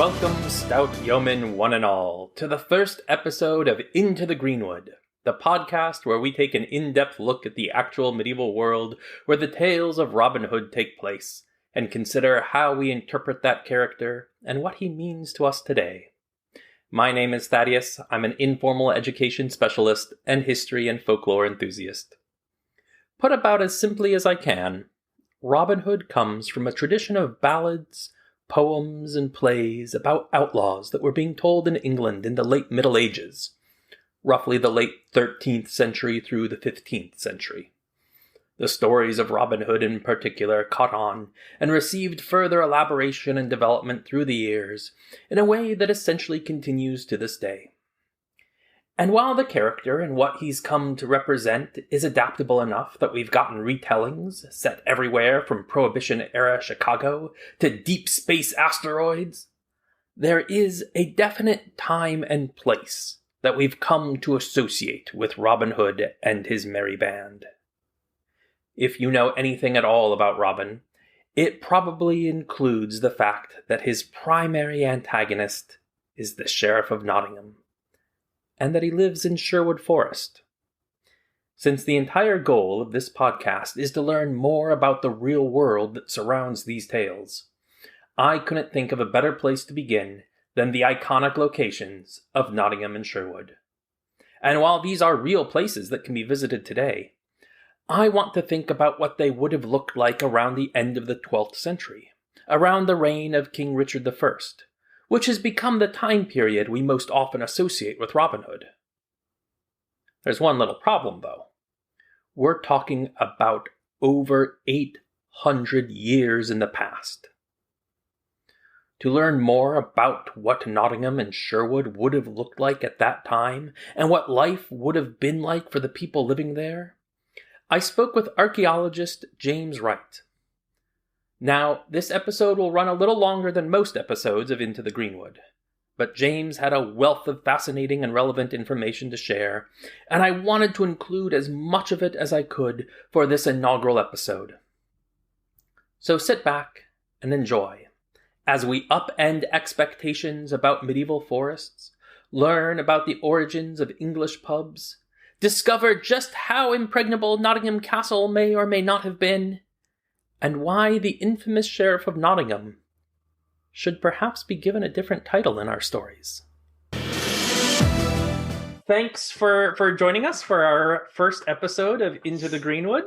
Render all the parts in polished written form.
Welcome, stout yeomen one and all, to the first episode of Into the Greenwood, the podcast where we take an in-depth look at the actual medieval world where the tales of Robin Hood take place, and consider how we interpret that character and what he means to us today. My name is Thaddeus. I'm an informal education specialist and history and folklore enthusiast. Put about as simply as I can, Robin Hood comes from a tradition of ballads, poems, and plays about outlaws that were being told in England in the late Middle Ages, roughly the late 13th century through the 15th century. The stories of Robin Hood in particular caught on and received further elaboration and development through the years in a way that essentially continues to this day. And while the character and what he's come to represent is adaptable enough that we've gotten retellings set everywhere from Prohibition-era Chicago to deep space asteroids, there is a definite time and place that we've come to associate with Robin Hood and his merry band. If you know anything at all about Robin, it probably includes the fact that his primary antagonist is the Sheriff of Nottingham, and that he lives in Sherwood Forest. Since the entire goal of this podcast is to learn more about the real world that surrounds these tales, I couldn't think of a better place to begin than the iconic locations of Nottingham and Sherwood. And while these are real places that can be visited today, I want to think about what they would have looked like around the end of the 12th century, around the reign of King Richard I, which has become the time period we most often associate with Robin Hood. There's one little problem, though. We're talking about over 800 years in the past. To learn more about what Nottingham and Sherwood would have looked like at that time, and what life would have been like for the people living there, I spoke with archaeologist James Wright. Now, this episode will run a little longer than most episodes of Into the Greenwood, but James had a wealth of fascinating and relevant information to share, and I wanted to include as much of it as I could for this inaugural episode. So sit back and enjoy as we upend expectations about medieval forests, learn about the origins of English pubs, discover just how impregnable Nottingham Castle may or may not have been, and why the infamous Sheriff of Nottingham should perhaps be given a different title in our stories. Thanks for joining us for our first episode of Into the Greenwood.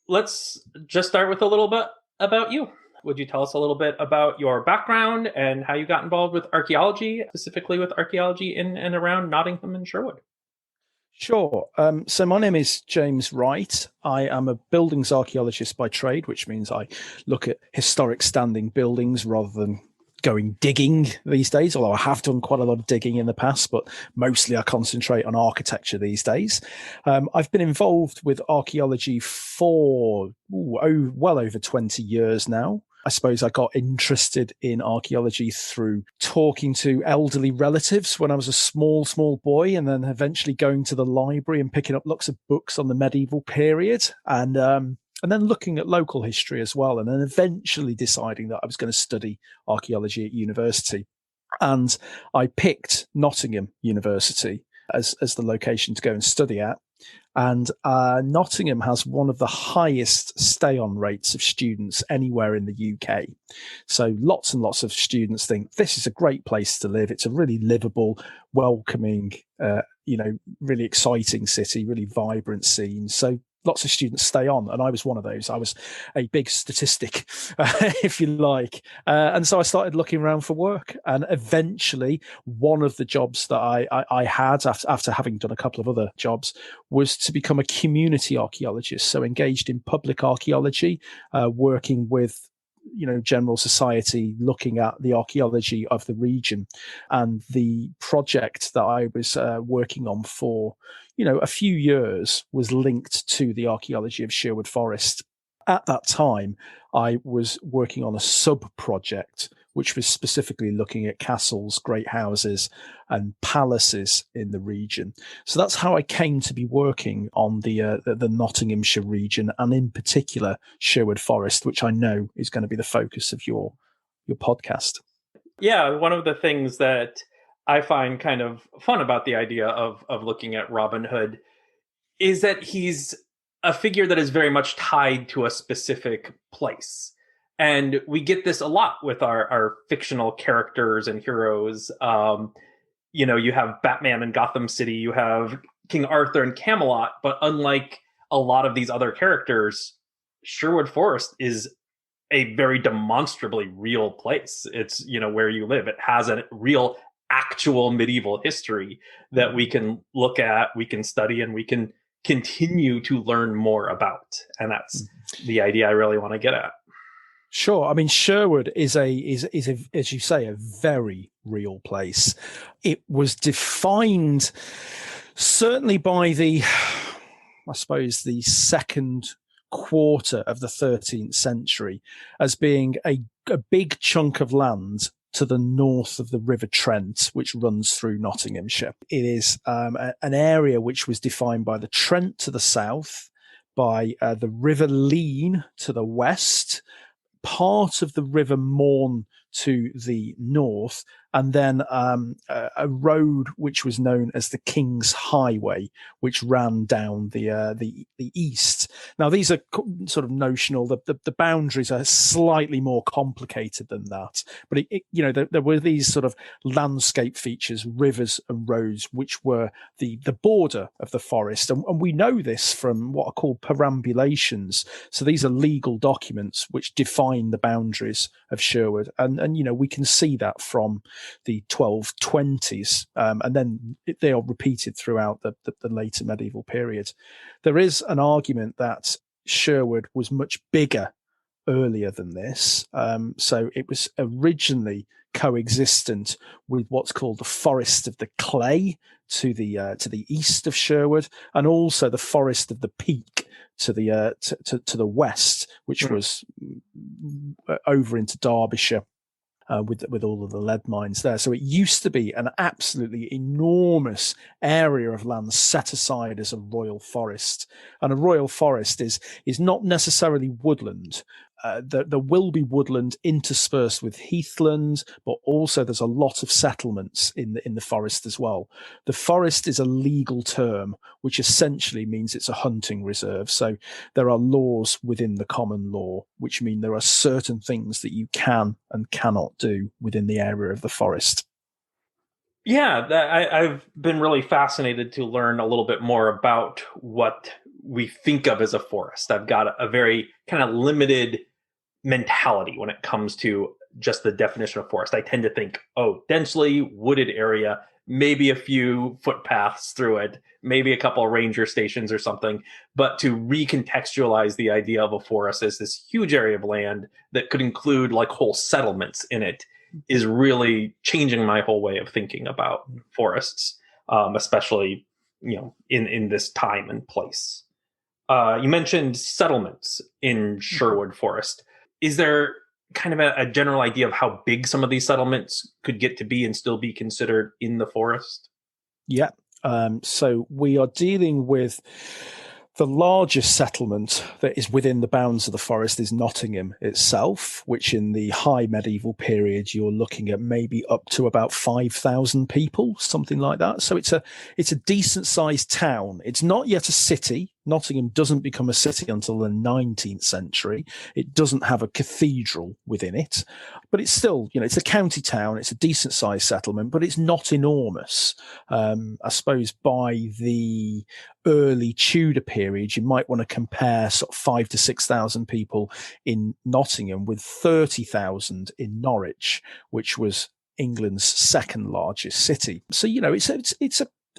Let's just start with a little bit about you. Would you tell us a little bit about your background and how you got involved with archaeology, specifically with archaeology in and around Nottingham and Sherwood? Sure. So my name is James Wright. I am a buildings archaeologist by trade, which means I look at historic standing buildings rather than going digging these days, although I have done quite a lot of digging in the past, but mostly I concentrate on architecture these days. I've been involved with archaeology for well over 20 years now. I suppose I got interested in archaeology through talking to elderly relatives when I was a small boy, and then eventually going to the library and picking up lots of books on the medieval period, and then looking at local history as well, and then eventually deciding that I was going to study archaeology at university. And I picked Nottingham University as the location to go and study at. And Nottingham has one of the highest stay-on rates of students anywhere in the UK. So lots and lots of students think this is a great place to live. It's a really livable, welcoming, really exciting city, really vibrant scene. So lots of students stay on, and I was one of those. I was a big statistic, if you like. And so I started looking around for work, and eventually one of the jobs that I had after having done a couple of other jobs was to become a community archaeologist, so engaged in public archaeology, working with general society, looking at the archaeology of the region. And the project that I was working on for a few years was linked to the archaeology of Sherwood Forest. At that time, I was working on a sub-project which was specifically looking at castles, great houses, and palaces in the region. So that's how I came to be working on the Nottinghamshire region, and in particular Sherwood Forest, which I know is going to be the focus of your podcast. Yeah, one of the things that I find kind of fun about the idea of looking at Robin Hood is that he's a figure that is very much tied to a specific place. And we get this a lot with our fictional characters and heroes. You have Batman in Gotham City, you have King Arthur in Camelot, but unlike a lot of these other characters, Sherwood Forest is a very demonstrably real place. It's, where you live. It has a real actual medieval history that we can look at, we can study, and we can continue to learn more about. And that's the idea I really want to get at. Sure. I mean, Sherwood is as you say, a very real place. It was defined certainly by I suppose, the second quarter of the 13th century as being a big chunk of land to the north of the River Trent, which runs through Nottinghamshire. It is an area which was defined by the Trent to the south, by the River Leen to the west, part of the River Morn to the north, and then a road which was known as the King's Highway, which ran down the east. Now, these are sort of notional. The boundaries are slightly more complicated than that, but there were these sort of landscape features, rivers and roads, which were the border of the forest, and we know this from what are called perambulations. So these are legal documents which define the boundaries of Sherwood, and we can see that from the 1220s, and then they are repeated throughout the later medieval period. There is an argument that Sherwood was much bigger earlier than this, so it was originally coexistent with what's called the Forest of the Clay to the east of Sherwood, and also the Forest of the Peak to the west, which was over into Derbyshire. With all of the lead mines there. So it used to be an absolutely enormous area of land set aside as a royal forest. And a royal forest is not necessarily woodland. There will be woodland interspersed with heathland, but also there's a lot of settlements in the forest as well. The forest is a legal term, which essentially means it's a hunting reserve. So there are laws within the common law, which mean there are certain things that you can and cannot do within the area of the forest. Yeah, I've been really fascinated to learn a little bit more about what we think of as a forest. I've got a very kind of limited mentality when it comes to just the definition of forest. I tend to think, oh, densely wooded area, maybe a few footpaths through it, maybe a couple of ranger stations or something. But to recontextualize the idea of a forest as this huge area of land that could include like whole settlements in it is really changing my whole way of thinking about forests, especially in this time and place. You mentioned settlements in Sherwood Forest. Is there kind of a general idea of how big some of these settlements could get to be and still be considered in the forest? Yeah. So we are dealing with the largest settlement that is within the bounds of the forest is Nottingham itself, which in the high medieval period, you're looking at maybe up to about 5,000 people, something like that. So it's a decent sized town. It's not yet a city. Nottingham doesn't become a city until the 19th century. It doesn't have a cathedral within it, but it's still, it's a county town. It's a decent sized settlement, but it's not enormous. I suppose by the early Tudor period, you might want to compare sort of 5,000 to 6,000 people in Nottingham with 30,000 in Norwich, which was England's second largest city. So,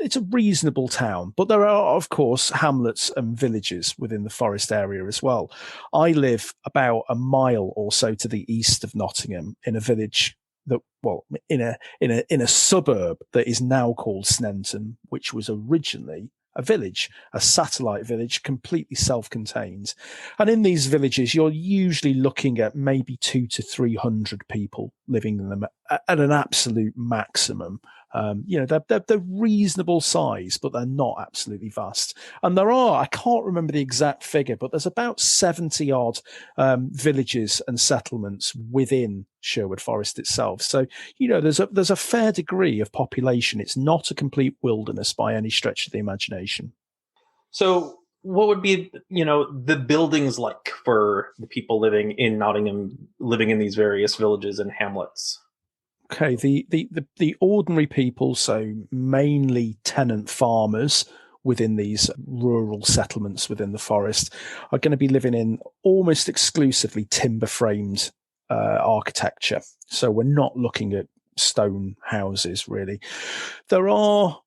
it's a reasonable town, but there are, of course, hamlets and villages within the forest area as well. I live about a mile or so to the east of Nottingham in a village in a suburb that is now called Sneinton, which was originally a village, a satellite village, completely self-contained. And in these villages, you're usually looking at maybe 200 to 300 people living in them at an absolute maximum. They're reasonable size, but they're not absolutely vast. And I can't remember the exact figure, but there's about 70 odd villages and settlements within Sherwood Forest itself. So, there's a fair degree of population. It's not a complete wilderness by any stretch of the imagination. So, what would be, the buildings like for the people living in Nottingham, living in these various villages and hamlets? Okay, the ordinary people, so mainly tenant farmers within these rural settlements within the forest, are going to be living in almost exclusively timber framed architecture. So we're not looking at stone houses really. There are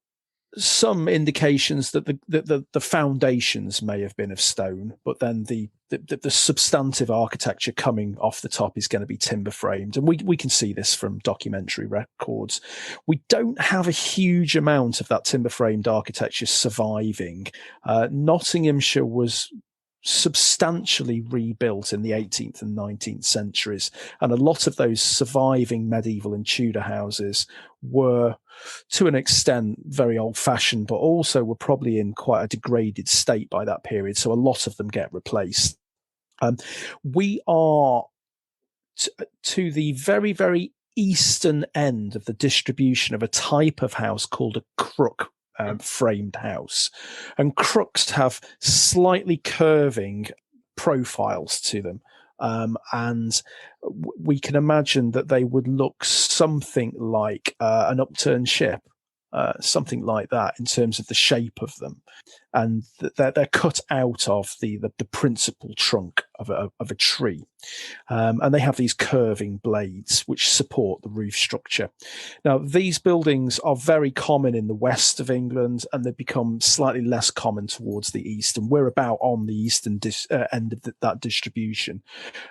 some indications that the foundations may have been of stone, but then the substantive architecture coming off the top is going to be timber framed, and we can see this from documentary records. We don't have a huge amount of that timber framed architecture surviving. Nottinghamshire was substantially rebuilt in the 18th and 19th centuries, and a lot of those surviving medieval and Tudor houses were, to an extent, very old-fashioned, but also were probably in quite a degraded state by that period, so a lot of them get replaced. We are to the very, very eastern end of the distribution of a type of house called a crook framed house. And crooks have slightly curving profiles to them. And we can imagine that they would look something like an upturned ship, something like that in terms of the shape of them. And they're cut out of the principal trunk of a tree. And they have these curving blades which support the roof structure. Now, these buildings are very common in the west of England, and they've become slightly less common towards the east. And we're about on the eastern end of that distribution.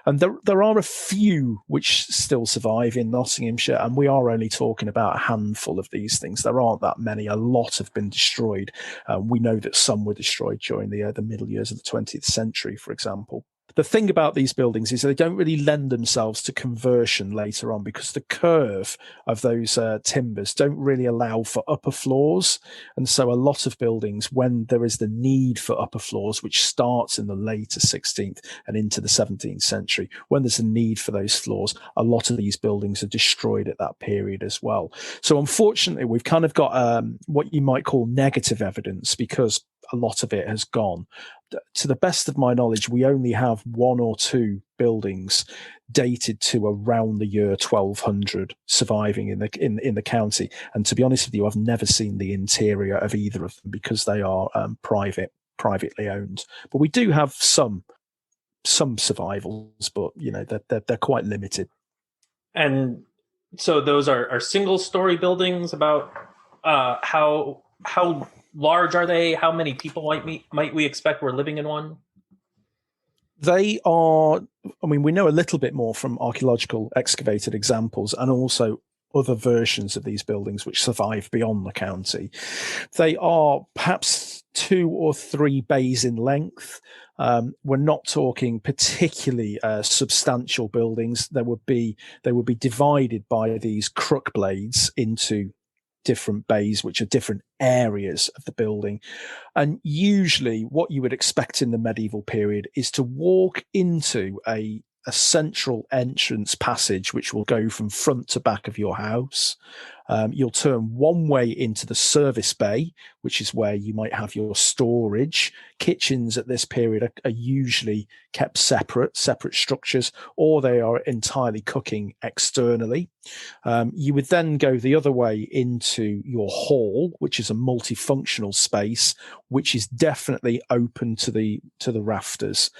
And there are a few which still survive in Nottinghamshire, and we are only talking about a handful of these things. There aren't that many. A lot have been destroyed. We know that some were destroyed during the middle years of the 20th century, for example. The thing about these buildings is they don't really lend themselves to conversion later on, because the curve of those timbers don't really allow for upper floors. And so a lot of buildings, when there is the need for upper floors, which starts in the later 16th and into the 17th century, when there's a need for those floors, a lot of these buildings are destroyed at that period as well. So unfortunately, we've kind of got what you might call negative evidence, because a lot of it has gone. To the best of my knowledge, we only have one or two buildings dated to around the year 1200 surviving in the county. And to be honest with you, I've never seen the interior of either of them, because they are privately owned. But we do have some survivals, but they're quite limited. And so those are single story buildings. About how large are they? How many people might we expect were living in one? They are, we know a little bit more from archaeological excavated examples, and also other versions of these buildings which survive beyond the county. They are perhaps 2 or 3 bays in length. We're not talking particularly substantial buildings. They would be divided by these crook blades into different bays, which are different areas of the building. And usually what you would expect in the medieval period is to walk into a central entrance passage, which will go from front to back of your house. You'll turn one way into the service bay, which is where you might have your storage. Kitchens at this period are usually kept separate structures, or they are entirely cooking externally. You would then go the other way into your hall, which is a multifunctional space, which is definitely open to the rafters,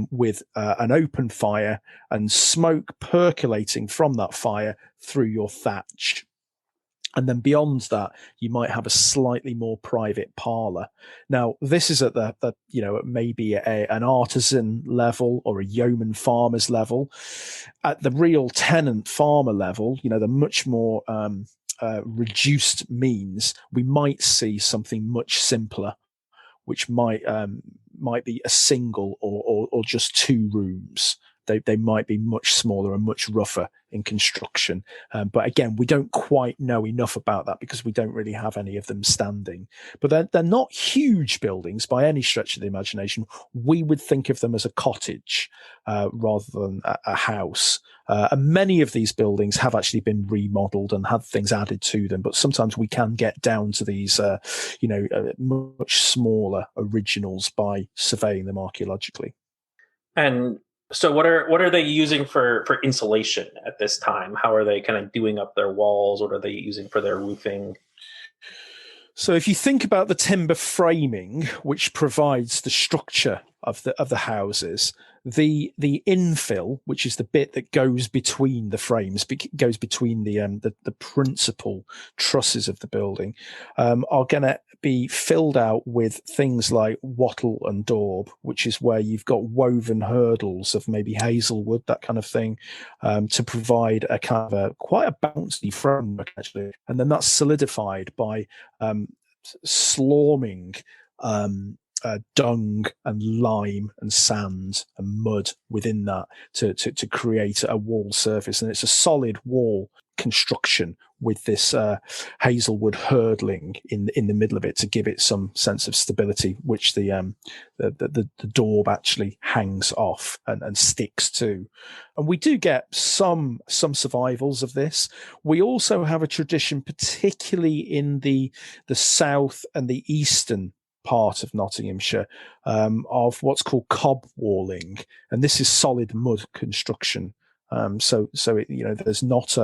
with an open fire and smoke percolating from that fire through your thatch. And then beyond that, you might have a slightly more private parlour. Now, this is at the maybe an artisan level or a yeoman farmer's level. At the real tenant farmer level, the much more reduced means, we might see something much simpler, which might be a single or just 2 rooms. they might be much smaller and much rougher in construction. But again, we don't quite know enough about that because we don't really have any of them standing. But they're not huge buildings by any stretch of the imagination. We would think of them as a cottage rather than a house. And many of these buildings have actually been remodeled and had things added to them. But sometimes we can get down to these, much smaller originals by surveying them archaeologically. And so what are they using for insulation at this time? How are they kind of doing up their walls? What are they using for their roofing? So if you think about the timber framing, which provides the structure of the houses, the infill, which is the bit that goes between the frames, goes between the principal trusses of the building, are going to be filled out with things like wattle and daub, which is where you've got woven hurdles of maybe hazelwood, that kind of thing, to provide a kind of quite a bouncy framework actually, and then that's solidified by slorming dung and lime and sand and mud within that to create a wall surface, and it's a solid wall construction with this hazelwood hurdling in the middle of it to give it some sense of stability, which the daub actually hangs off and sticks to. And we do get some survivals of this. We also have a tradition, particularly in the south and the eastern part of Nottinghamshire, of what's called cob walling, and this is solid mud construction. So there's not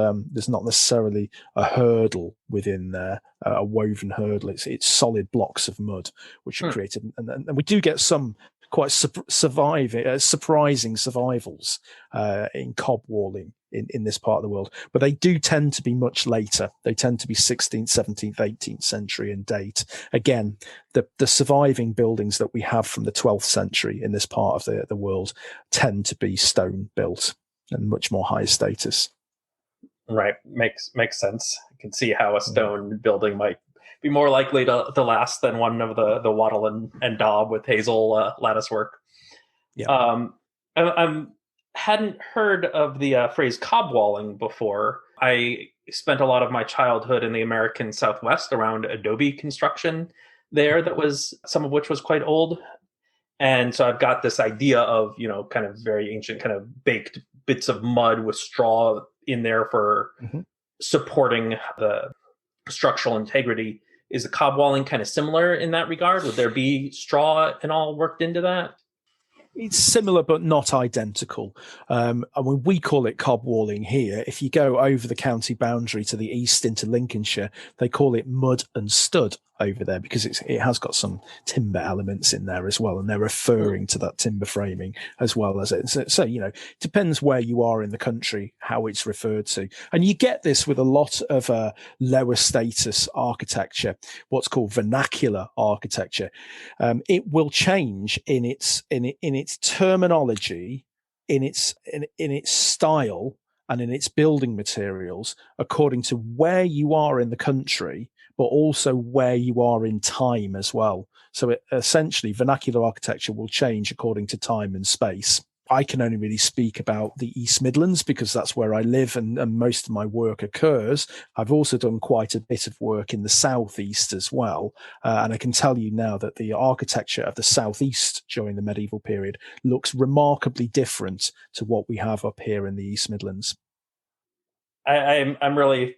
necessarily a hurdle within there, a woven hurdle. It's solid blocks of mud which are created, and we do get some quite surprising survivals in cob walling in this part of the world, but they do tend to be much later. They tend to be 16th, 17th, 18th century in date. Again, the surviving buildings that we have from the 12th century in this part of the world tend to be stone built and much more high status. Right. Makes sense. I can see how a stone building might be more likely to last than one of the wattle and daub with hazel lattice work. Yeah. I hadn't heard of the phrase cob walling before. I spent a lot of my childhood in the American Southwest around adobe construction there, that was some of which was quite old. And so I've got this idea of, kind of very ancient, kind of baked bits of mud with straw in there for supporting the structural integrity. Is the cob walling kind of similar in that regard? Would there be straw and all worked into that? It's similar, but not identical. We call it cob walling here. If you go over the county boundary to the east into Lincolnshire, they call it mud and stud over there because it has got some timber elements in there as well, and they're referring to that timber framing as well as it. So depends where you are in the country how it's referred to, and you get this with a lot of lower status architecture, what's called vernacular architecture. It will change in its terminology, in its style, and in its building materials according to where you are in the country, but also where you are in time as well. So essentially, vernacular architecture will change according to time and space. I can only really speak about the East Midlands because that's where I live and most of my work occurs. I've also done quite a bit of work in the southeast as well. And I can tell you now that the architecture of the southeast during the medieval period looks remarkably different to what we have up here in the East Midlands. I'm really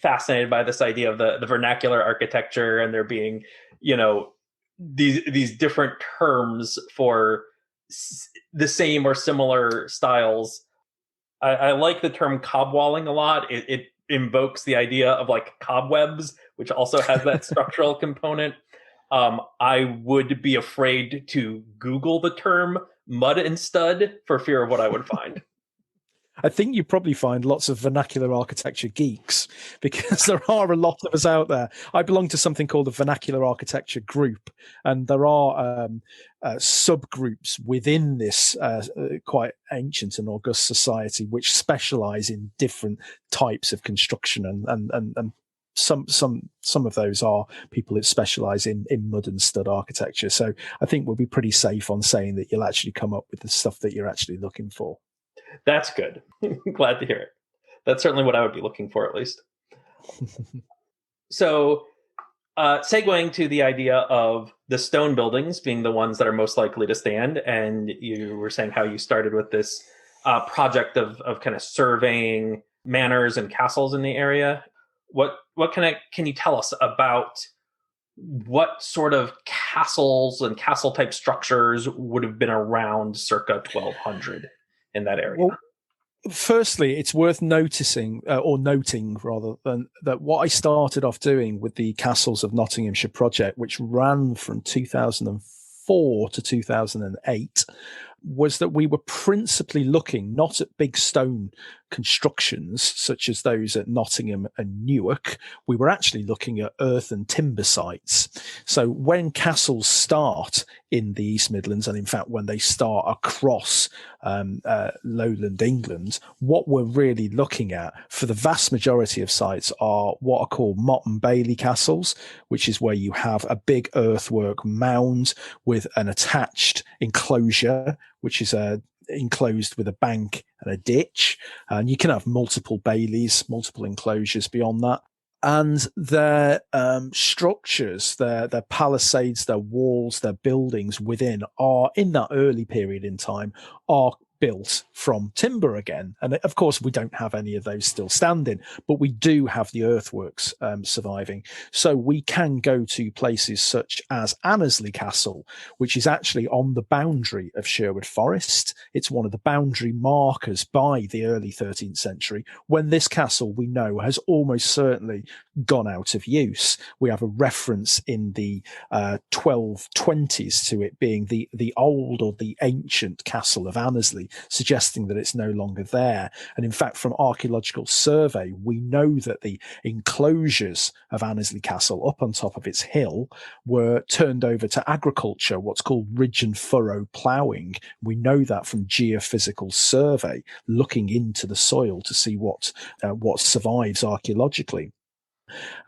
fascinated by this idea of the vernacular architecture, and there being, these different terms for the same or similar styles. I like the term cob walling a lot. It invokes the idea of like cobwebs, which also has that structural component. I would be afraid to Google the term mud and stud for fear of what I would find. I think you probably find lots of vernacular architecture geeks because there are a lot of us out there. I belong to something called the Vernacular Architecture Group, and there are subgroups within this quite ancient and august society which specialize in different types of construction and some of those are people that specialize in mud and stud architecture. So I think we'll be pretty safe on saying that you'll actually come up with the stuff that you're actually looking for. That's good. Glad to hear it. That's certainly what I would be looking for, at least. So, segueing to the idea of the stone buildings being the ones that are most likely to stand, and you were saying how you started with this project of kind of surveying manors and castles in the area. What can you tell us about what sort of castles and castle type structures would have been around circa 1200 in that area? Well, firstly, it's worth noting rather than that what I started off doing with the Castles of Nottinghamshire project, which ran from 2004 to 2008, was that we were principally looking not at big stone constructions such as those at Nottingham and Newark. We were actually looking at earth and timber sites. So when castles start in the East Midlands, and in fact when they start across lowland England, what we're really looking at for the vast majority of sites are what are called motte and bailey castles, which is where you have a big earthwork mound with an attached enclosure, which is enclosed with a bank and a ditch. And you can have multiple baileys, multiple enclosures beyond that. And their structures, their palisades, their walls, their buildings within are, in that early period in time, are built from timber again. And of course, we don't have any of those still standing, but we do have the earthworks surviving. So we can go to places such as Annesley Castle, which is actually on the boundary of Sherwood Forest. It's one of the boundary markers by the early 13th century, when this castle, we know, has almost certainly gone out of use. We have a reference in the 1220s to it being the old or the ancient castle of Annesley, suggesting that it's no longer there. And in fact, from archaeological survey, we know that the enclosures of Annesley Castle up on top of its hill were turned over to agriculture, what's called ridge and furrow ploughing. We know that from geophysical survey, looking into the soil to see what survives archaeologically.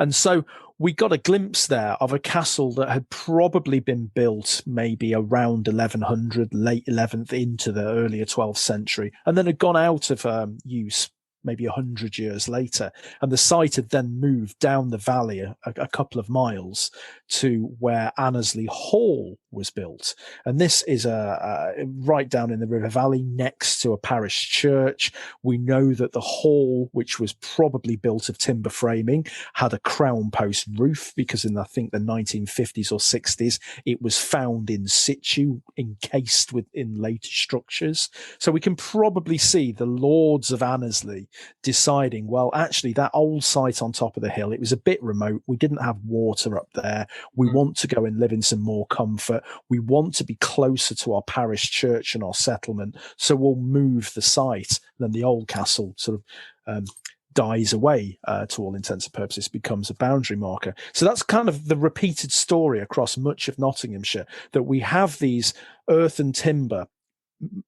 And so we got a glimpse there of a castle that had probably been built maybe around 1100, late 11th into the earlier 12th century, and then had gone out of use maybe 100 years later. And the site had then moved down the valley a couple of miles to where Annesley Hall was built. And this is right down in the River Valley next to a parish church. We know that the hall, which was probably built of timber framing, had a crown post roof, because in, I think, the 1950s or 60s, it was found in situ, encased within later structures. So we can probably see the lords of Annesley deciding, well, actually, that old site on top of the hill, it was a bit remote. We didn't have water up there. We want to go and live in some more comfort. We want to be closer to our parish church and our settlement. So we'll move the site. Then the old castle sort of dies away, to all intents and purposes, becomes a boundary marker. So that's kind of the repeated story across much of Nottinghamshire, that we have these earth and timber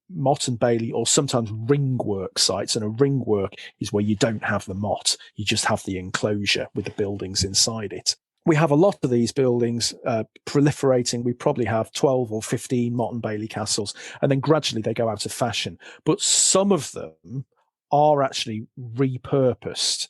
motte and bailey, or sometimes ringwork sites. And a ringwork is where you don't have the motte, you just have the enclosure with the buildings inside it. We have a lot of these buildings proliferating. We probably have 12 or 15 motte and bailey castles, and then gradually they go out of fashion. But some of them are actually repurposed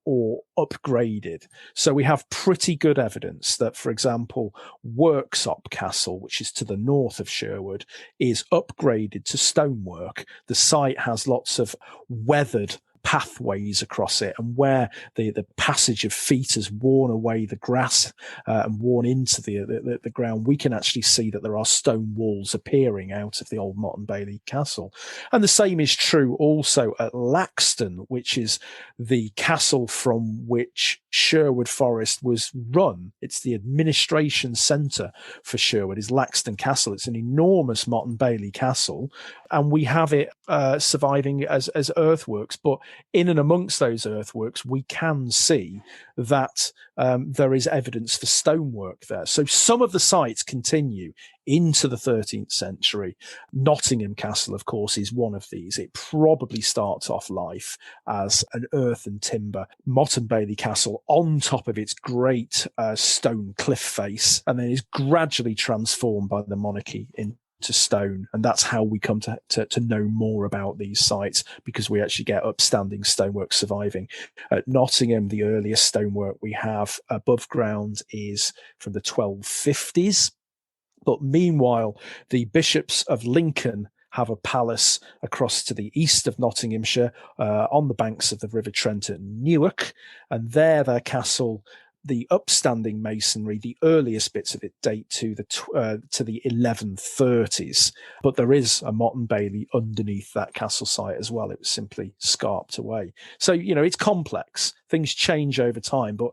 or upgraded. So we have pretty good evidence that, for example, Worksop Castle, which is to the north of Sherwood, is upgraded to stonework. The site has lots of weathered pathways across it, and where the passage of feet has worn away the grass and worn into the ground, we can actually see that there are stone walls appearing out of the old motte and bailey castle. And the same is true also at Laxton, which is the castle from which Sherwood Forest was run. It's the administration centre for Sherwood, is Laxton Castle. It's an enormous motte and bailey castle, and we have it surviving as earthworks, but in and amongst those earthworks, we can see that there is evidence for stonework there. So some of the sites continue into the 13th century. Nottingham Castle, of course, is one of these. It probably starts off life as an earth and timber Motte and Bailey Castle on top of its great stone cliff face, and then is gradually transformed by the monarchy into stone. And that's how we come to know more about these sites, because we actually get upstanding stonework surviving. At Nottingham, the earliest stonework we have above ground is from the 1250s. But meanwhile, the bishops of Lincoln have a palace across to the east of Nottinghamshire, on the banks of the River Trent at Newark, and there their castle, the upstanding masonry, the earliest bits of it date to the 1130s. But there is a Motte and Bailey underneath that castle site as well. It was simply scarped away. So, it's complex. Things change over time, but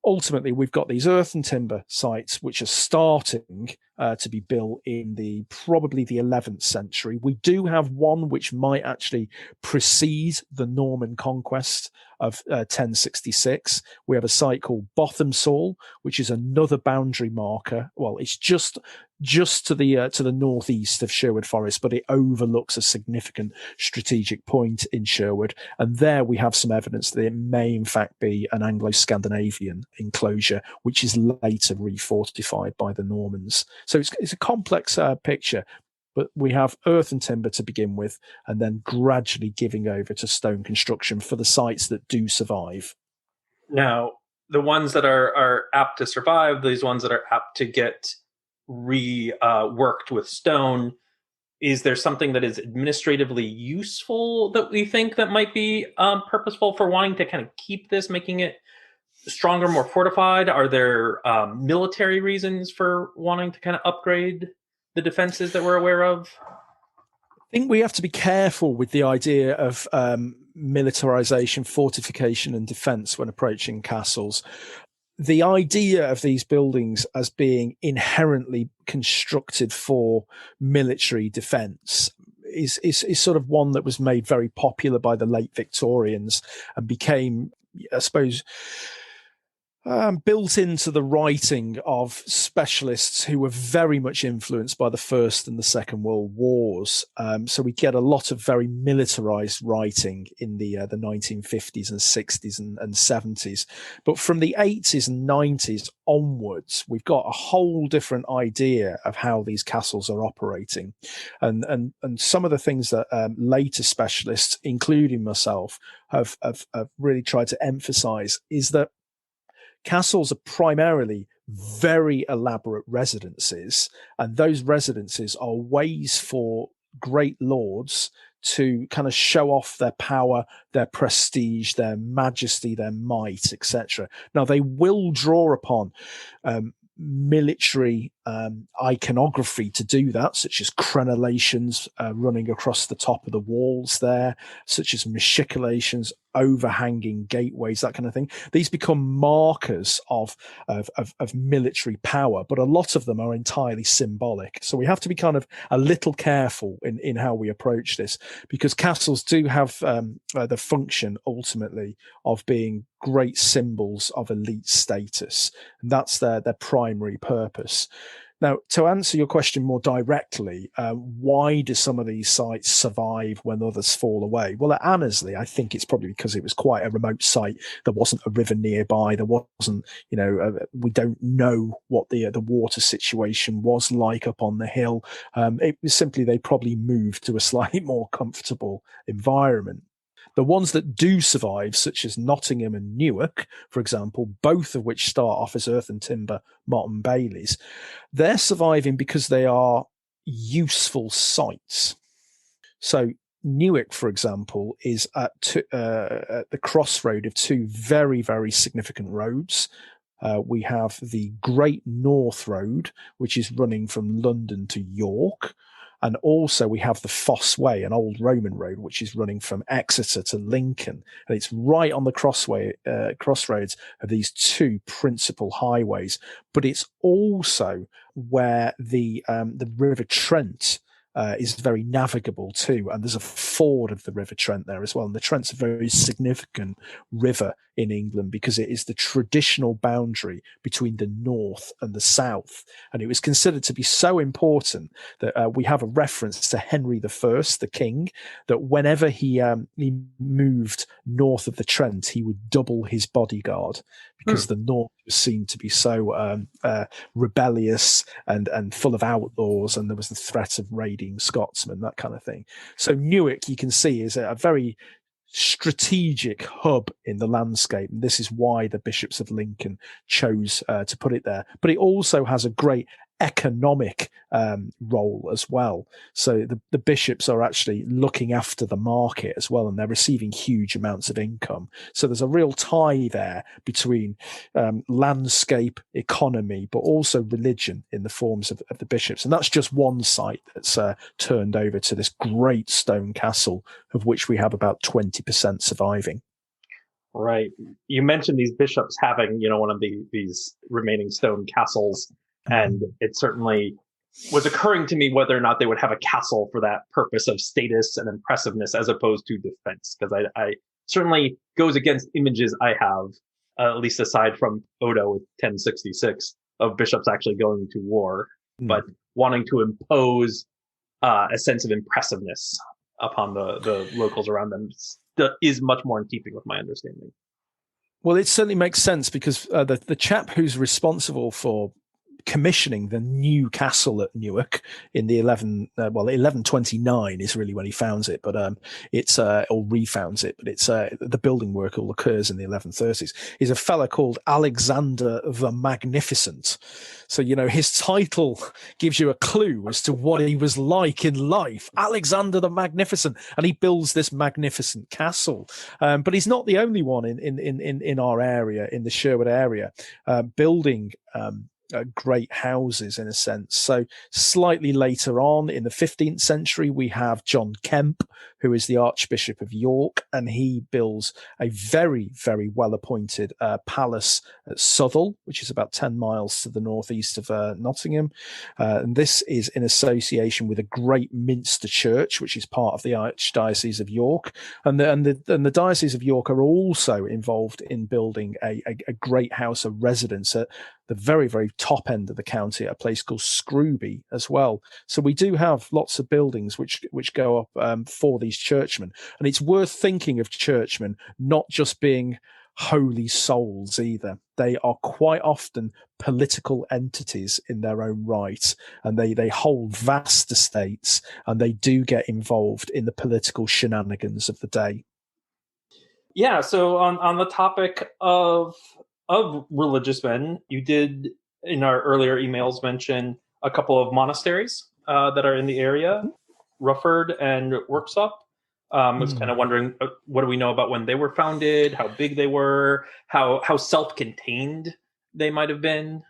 ultimately we've got these earth and timber sites which are starting to be built in probably the 11th century. We do have one which might actually precede the Norman conquest of 1066. We have a site called Bothamsall, which is another boundary marker. Well, it's just to the northeast of Sherwood Forest, but it overlooks a significant strategic point in Sherwood. And there we have some evidence that it may in fact be an Anglo-Scandinavian enclosure, which is later refortified by the Normans. So it's a complex picture. But we have earth and timber to begin with, and then gradually giving over to stone construction for the sites that do survive. Now, the ones that are apt to survive, these ones that are apt to get reworked with stone, is there something that is administratively useful that we think that might be purposeful for wanting to kind of keep this, making it stronger, more fortified? Are there military reasons for wanting to kind of upgrade the defenses that we're aware of? I think we have to be careful with the idea of militarization, fortification, and defense when approaching castles. The idea of these buildings as being inherently constructed for military defense is sort of one that was made very popular by the late Victorians and became, I suppose, built into the writing of specialists who were very much influenced by the First and the Second World Wars. So we get a lot of very militarized writing in the 1950s and 60s and 70s. But from the 80s and 90s onwards, we've got a whole different idea of how these castles are operating. And some of the things that later specialists, including myself, have really tried to emphasize is that castles are primarily very elaborate residences, and those residences are ways for great lords to kind of show off their power, their prestige, their majesty, their might, etc. Now, they will draw upon military iconography to do that, such as crenellations running across the top of the walls there, such as machicolations, overhanging gateways, that kind of thing. These become markers of military power, but a lot of them are entirely symbolic. So we have to be kind of a little careful in how we approach this, because castles do have the function ultimately of being great symbols of elite status, and that's their primary purpose. Now, to answer your question more directly, why do some of these sites survive when others fall away? Well, at Annesley, I think it's probably because it was quite a remote site. There wasn't a river nearby. There wasn't, we don't know what the water situation was like up on the hill. It was simply they probably moved to a slightly more comfortable environment. The ones that do survive, such as Nottingham and Newark, for example, both of which start off as earth and timber Motte and Baileys, they're surviving because they are useful sites. So Newark, for example, is at the crossroad of two very, very significant roads. We have the Great North Road, which is running from London to York. And also we have the Fosse Way, an old Roman road, which is running from Exeter to Lincoln. And it's right on the crossroads of these two principal highways. But it's also where the River Trent is very navigable too, and there's a ford of the River Trent there as well. And the Trent's a very significant river in England because it is the traditional boundary between the north and the south, and it was considered to be so important that we have a reference to Henry I, the king, that whenever he moved north of the Trent, he would double his bodyguard because the north was seen to be so rebellious and full of outlaws, and there was the threat of raiding Scotsmen, that kind of thing. So Newark, you can see, is a very strategic hub in the landscape, and this is why the bishops of Lincoln chose to put it there. But it also has a great economic role as well. So the bishops are actually looking after the market as well, and they're receiving huge amounts of income. So there's a real tie there between landscape, economy, but also religion in the forms of the bishops. And that's just one site that's turned over to this great stone castle, of which we have about 20% surviving. Right. You mentioned these bishops having, one of these remaining stone castles. And it certainly was occurring to me whether or not they would have a castle for that purpose of status and impressiveness as opposed to defense, because I certainly goes against images I have, at least aside from Odo with 1066, of bishops actually going to war, but wanting to impose a sense of impressiveness upon the locals around them is much more in keeping with my understanding. Well, it certainly makes sense because the chap who's responsible for commissioning the new castle at Newark in the 1129 is really when he founds it, but it's or refounds it, but it's the building work all occurs in the 1130s. He's a fella called Alexander the Magnificent. So his title gives you a clue as to what he was like in life. Alexander the Magnificent, and he builds this magnificent castle. But he's not the only one in our area, in the Sherwood area, building great houses in a sense. So slightly later on in the 15th century, we have John Kemp, who is the Archbishop of York, and he builds a very, very well-appointed palace at Southwell, which is about 10 miles to the northeast of Nottingham. And this is in association with a great Minster church, which is part of the Archdiocese of York. And the Diocese of York are also involved in building a great house of residence at the very, very top end of the county at a place called Scrooby as well. So we do have lots of buildings which go up for these churchmen. And it's worth thinking of churchmen not just being holy souls either. They are quite often political entities in their own right, and they hold vast estates, and they do get involved in the political shenanigans of the day. Yeah, so on the topic of religious men, you did in our earlier emails mention a couple of monasteries that are in the area, Rufford and Worksop. I was kind of wondering, what do we know about when they were founded, how big they were, how self-contained they might have been?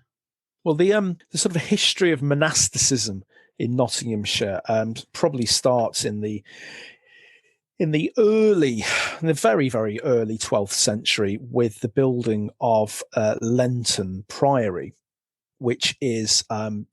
Well, the sort of history of monasticism in Nottinghamshire probably starts in the very, very early 12th century with the building of Lenton Priory, which is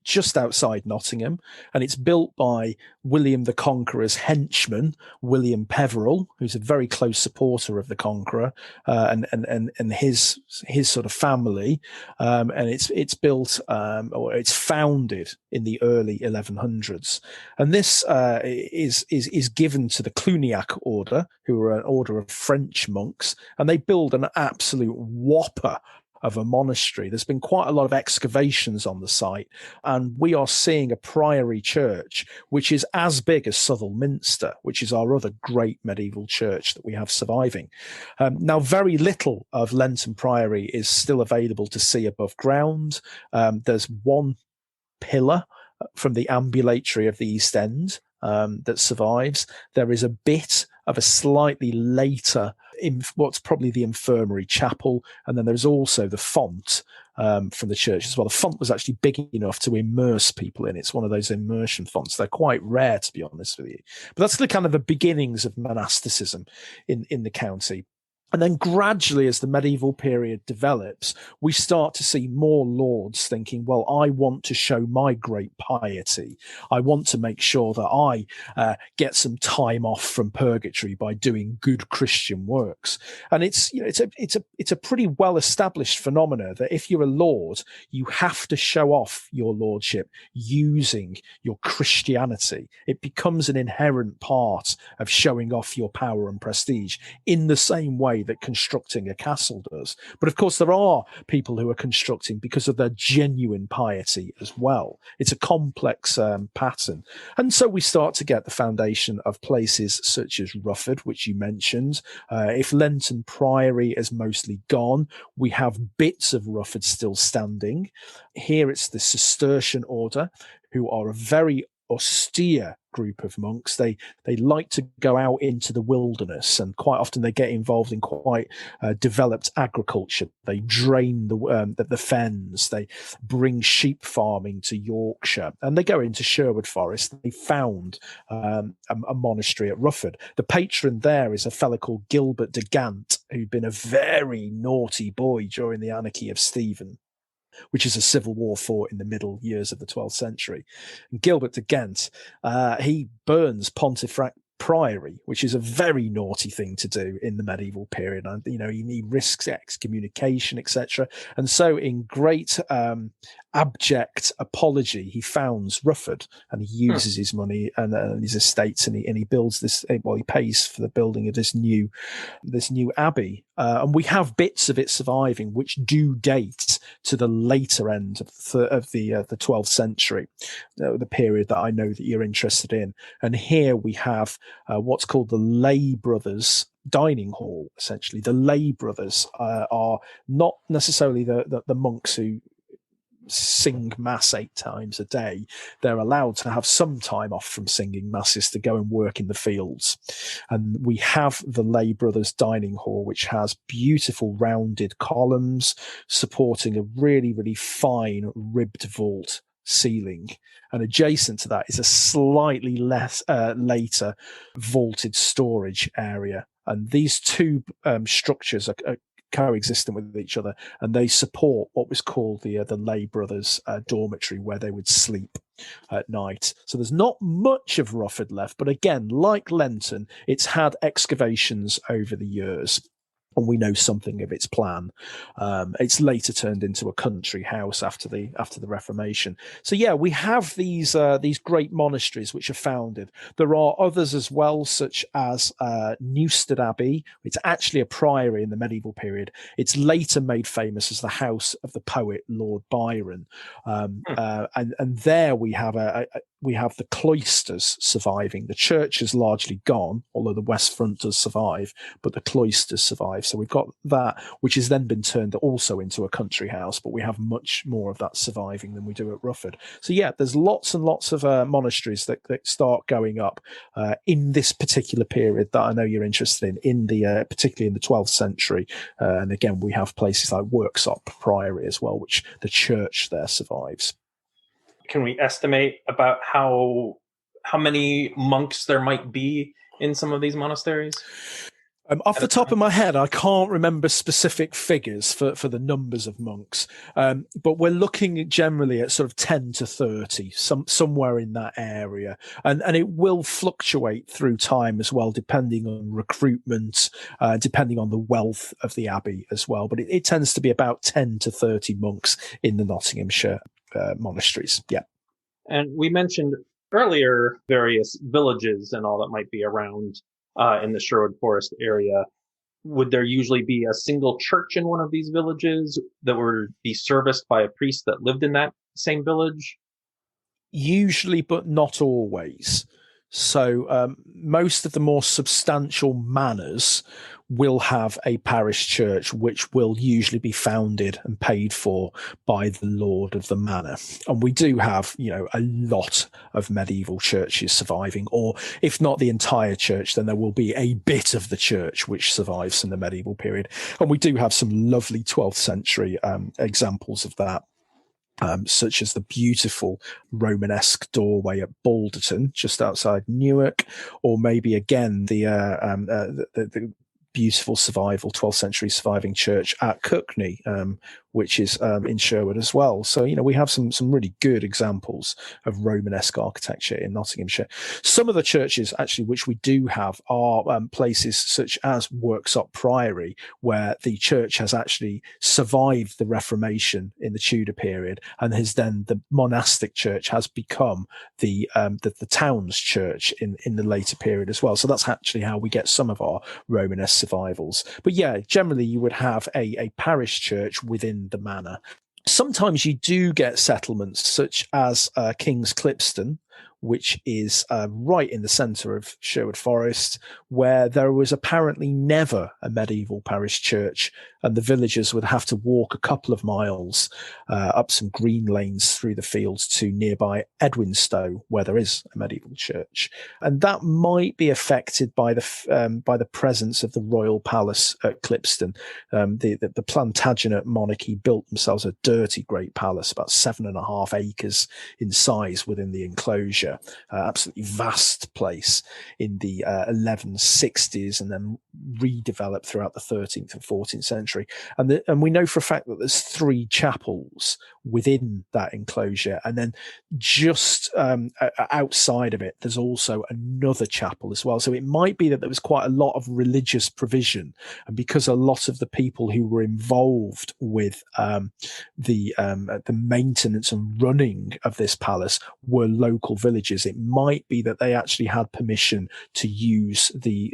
just outside Nottingham, and it's built by William the Conqueror's henchman, William Peveril, who's a very close supporter of the Conqueror, and his sort of family, and it's built or it's founded in the early 1100s, and this is given to the Cluniac order, who are an order of French monks, and they build an absolute whopper of a monastery. There's been quite a lot of excavations on the site, and we are seeing a priory church which is as big as Southwell Minster, which is our other great medieval church that we have surviving. Now, very little of Lenton Priory is still available to see above ground. There's one pillar from the ambulatory of the East End that survives. There is a bit of a slightly later in what's probably the infirmary chapel, and then there's also the font from the church as well. The font was actually big enough to immerse people in. It's one of those immersion fonts. They're quite rare, to be honest with you. But that's the kind of the beginnings of monasticism in the county. And then gradually, as the medieval period develops, we start to see more lords thinking, well, I want to show my great piety. I want to make sure that I get some time off from purgatory by doing good Christian works. And it's a pretty well established phenomena that if you're a lord, you have to show off your lordship using your Christianity. It becomes an inherent part of showing off your power and prestige in the same way that constructing a castle does. But of course, there are people who are constructing because of their genuine piety as well. It's a complex pattern. And so we start to get the foundation of places such as Rufford, which you mentioned. If Lenton Priory is mostly gone, we have bits of Rufford still standing. Here it's the Cistercian order, who are a very austere group of monks. They like to go out into the wilderness, and quite often they get involved in quite developed agriculture. They drain the fens. They bring sheep farming to Yorkshire, and they go into Sherwood Forest. They found a monastery at Rufford. The patron there is a fellow called Gilbert de Gant, who'd been a very naughty boy during the Anarchy of Stephen, which is a civil war fought in the middle years of the 12th century. And Gilbert de Ghent, he burns Pontefract Priory, which is a very naughty thing to do in the medieval period. And, he risks excommunication, etc. And so in great abject apology, he founds Rufford, and he uses his money and his estates, and he builds this, he pays for the building of this new abbey. And we have bits of it surviving, which do date to the later end of the 12th century, the period that I know that you're interested in. And here we have what's called the lay brothers dining hall. Essentially, the lay brothers are not necessarily the monks who sing mass 8 times a day. They're allowed to have some time off from singing masses to go and work in the fields. And we have the lay brothers dining hall, which has beautiful rounded columns supporting a really, really fine ribbed vault ceiling. And adjacent to that is a slightly less later vaulted storage area. And these two structures are coexistent with each other, and they support what was called the lay brothers dormitory, where they would sleep at night. So there's not much of Rufford left, but again, like Lenton, it's had excavations over the years, and we know something of its plan. It's later turned into a country house after the Reformation. So yeah, we have these great monasteries which are founded. There are others as well, such as Newstead Abbey. It's actually a priory in the medieval period. It's later made famous as the house of the poet Lord Byron, and there we have the cloisters surviving. The church is largely gone, although the west front does survive, but the cloisters survive. So we've got that, which has then been turned also into a country house, but we have much more of that surviving than we do at Rufford. So yeah, there's lots and lots of monasteries that start going up in this particular period that I know you're interested in particularly in the 12th century. And again, we have places like Worksop Priory as well, which the church there survives. Can we estimate about how many monks there might be in some of these monasteries? Off the top of my head, I can't remember specific figures for the numbers of monks, but we're looking generally at sort of 10 to 30, somewhere in that area. And it will fluctuate through time as well, depending on recruitment, depending on the wealth of the abbey as well. But it tends to be about 10 to 30 monks in the Nottinghamshire monasteries. Yeah. And we mentioned earlier various villages and all that might be around in the Sherwood Forest area. Would there usually be a single church in one of these villages that would be serviced by a priest that lived in that same village? Usually, but not always. So most of the more substantial manors will have a parish church, which will usually be founded and paid for by the lord of the manor. And we do have, a lot of medieval churches surviving, or if not the entire church, then there will be a bit of the church which survives from the medieval period. And we do have some lovely 12th century examples of that. Such as the beautiful Romanesque doorway at Balderton, just outside Newark, or maybe again the beautiful survival 12th century surviving church at Cookney, which is in Sherwood as well. So, we have some really good examples of Romanesque architecture in Nottinghamshire. Some of the churches, actually, which we do have are places such as Worksop Priory, where the church has actually survived the Reformation in the Tudor period, and the monastic church has become the town's church in the later period as well. So that's actually how we get some of our Romanesque survivals. But yeah, generally you would have a parish church within the manor. Sometimes you do get settlements such as King's Clipston, which is right in the centre of Sherwood Forest, where there was apparently never a medieval parish church, and the villagers would have to walk a couple of miles up some green lanes through the fields to nearby Edwinstowe, where there is a medieval church. And that might be affected by the presence of the royal palace at Clipston. The Plantagenet monarchy built themselves a dirty great palace, about 7.5 acres in size within the enclosure. Absolutely vast place in the 1160s, and then redeveloped throughout the 13th and 14th century. And we know for a fact that there's 3 chapels within that enclosure, and then just outside of it, there's also another chapel as well. So it might be that there was quite a lot of religious provision, and because a lot of the people who were involved with the maintenance and running of this palace were local villagers, it might be that they actually had permission to use the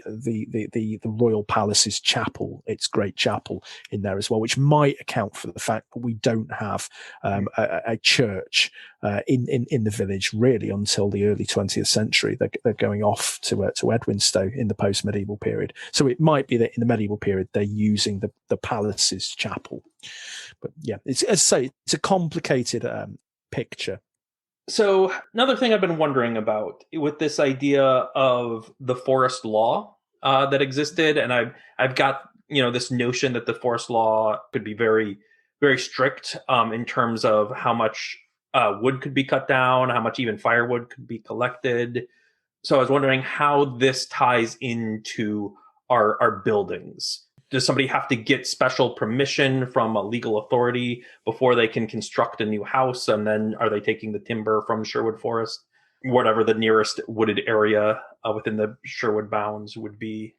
royal palace's chapel, its great chapel, in there as well, which might account for the fact that we don't have a church in the village really until the early 20th century. They're going off to Edwinstowe in the post-medieval period. So it might be that in the medieval period they're using the palace's chapel. But yeah, it's, as I say, it's a complicated picture. So another thing I've been wondering about with this idea of the forest law that existed, and I've got this notion that the forest law could be very, very strict in terms of how much wood could be cut down, how much even firewood could be collected. So I was wondering how this ties into our buildings. Does somebody have to get special permission from a legal authority before they can construct a new house? And then are they taking the timber from Sherwood Forest, whatever the nearest wooded area within the Sherwood bounds would be?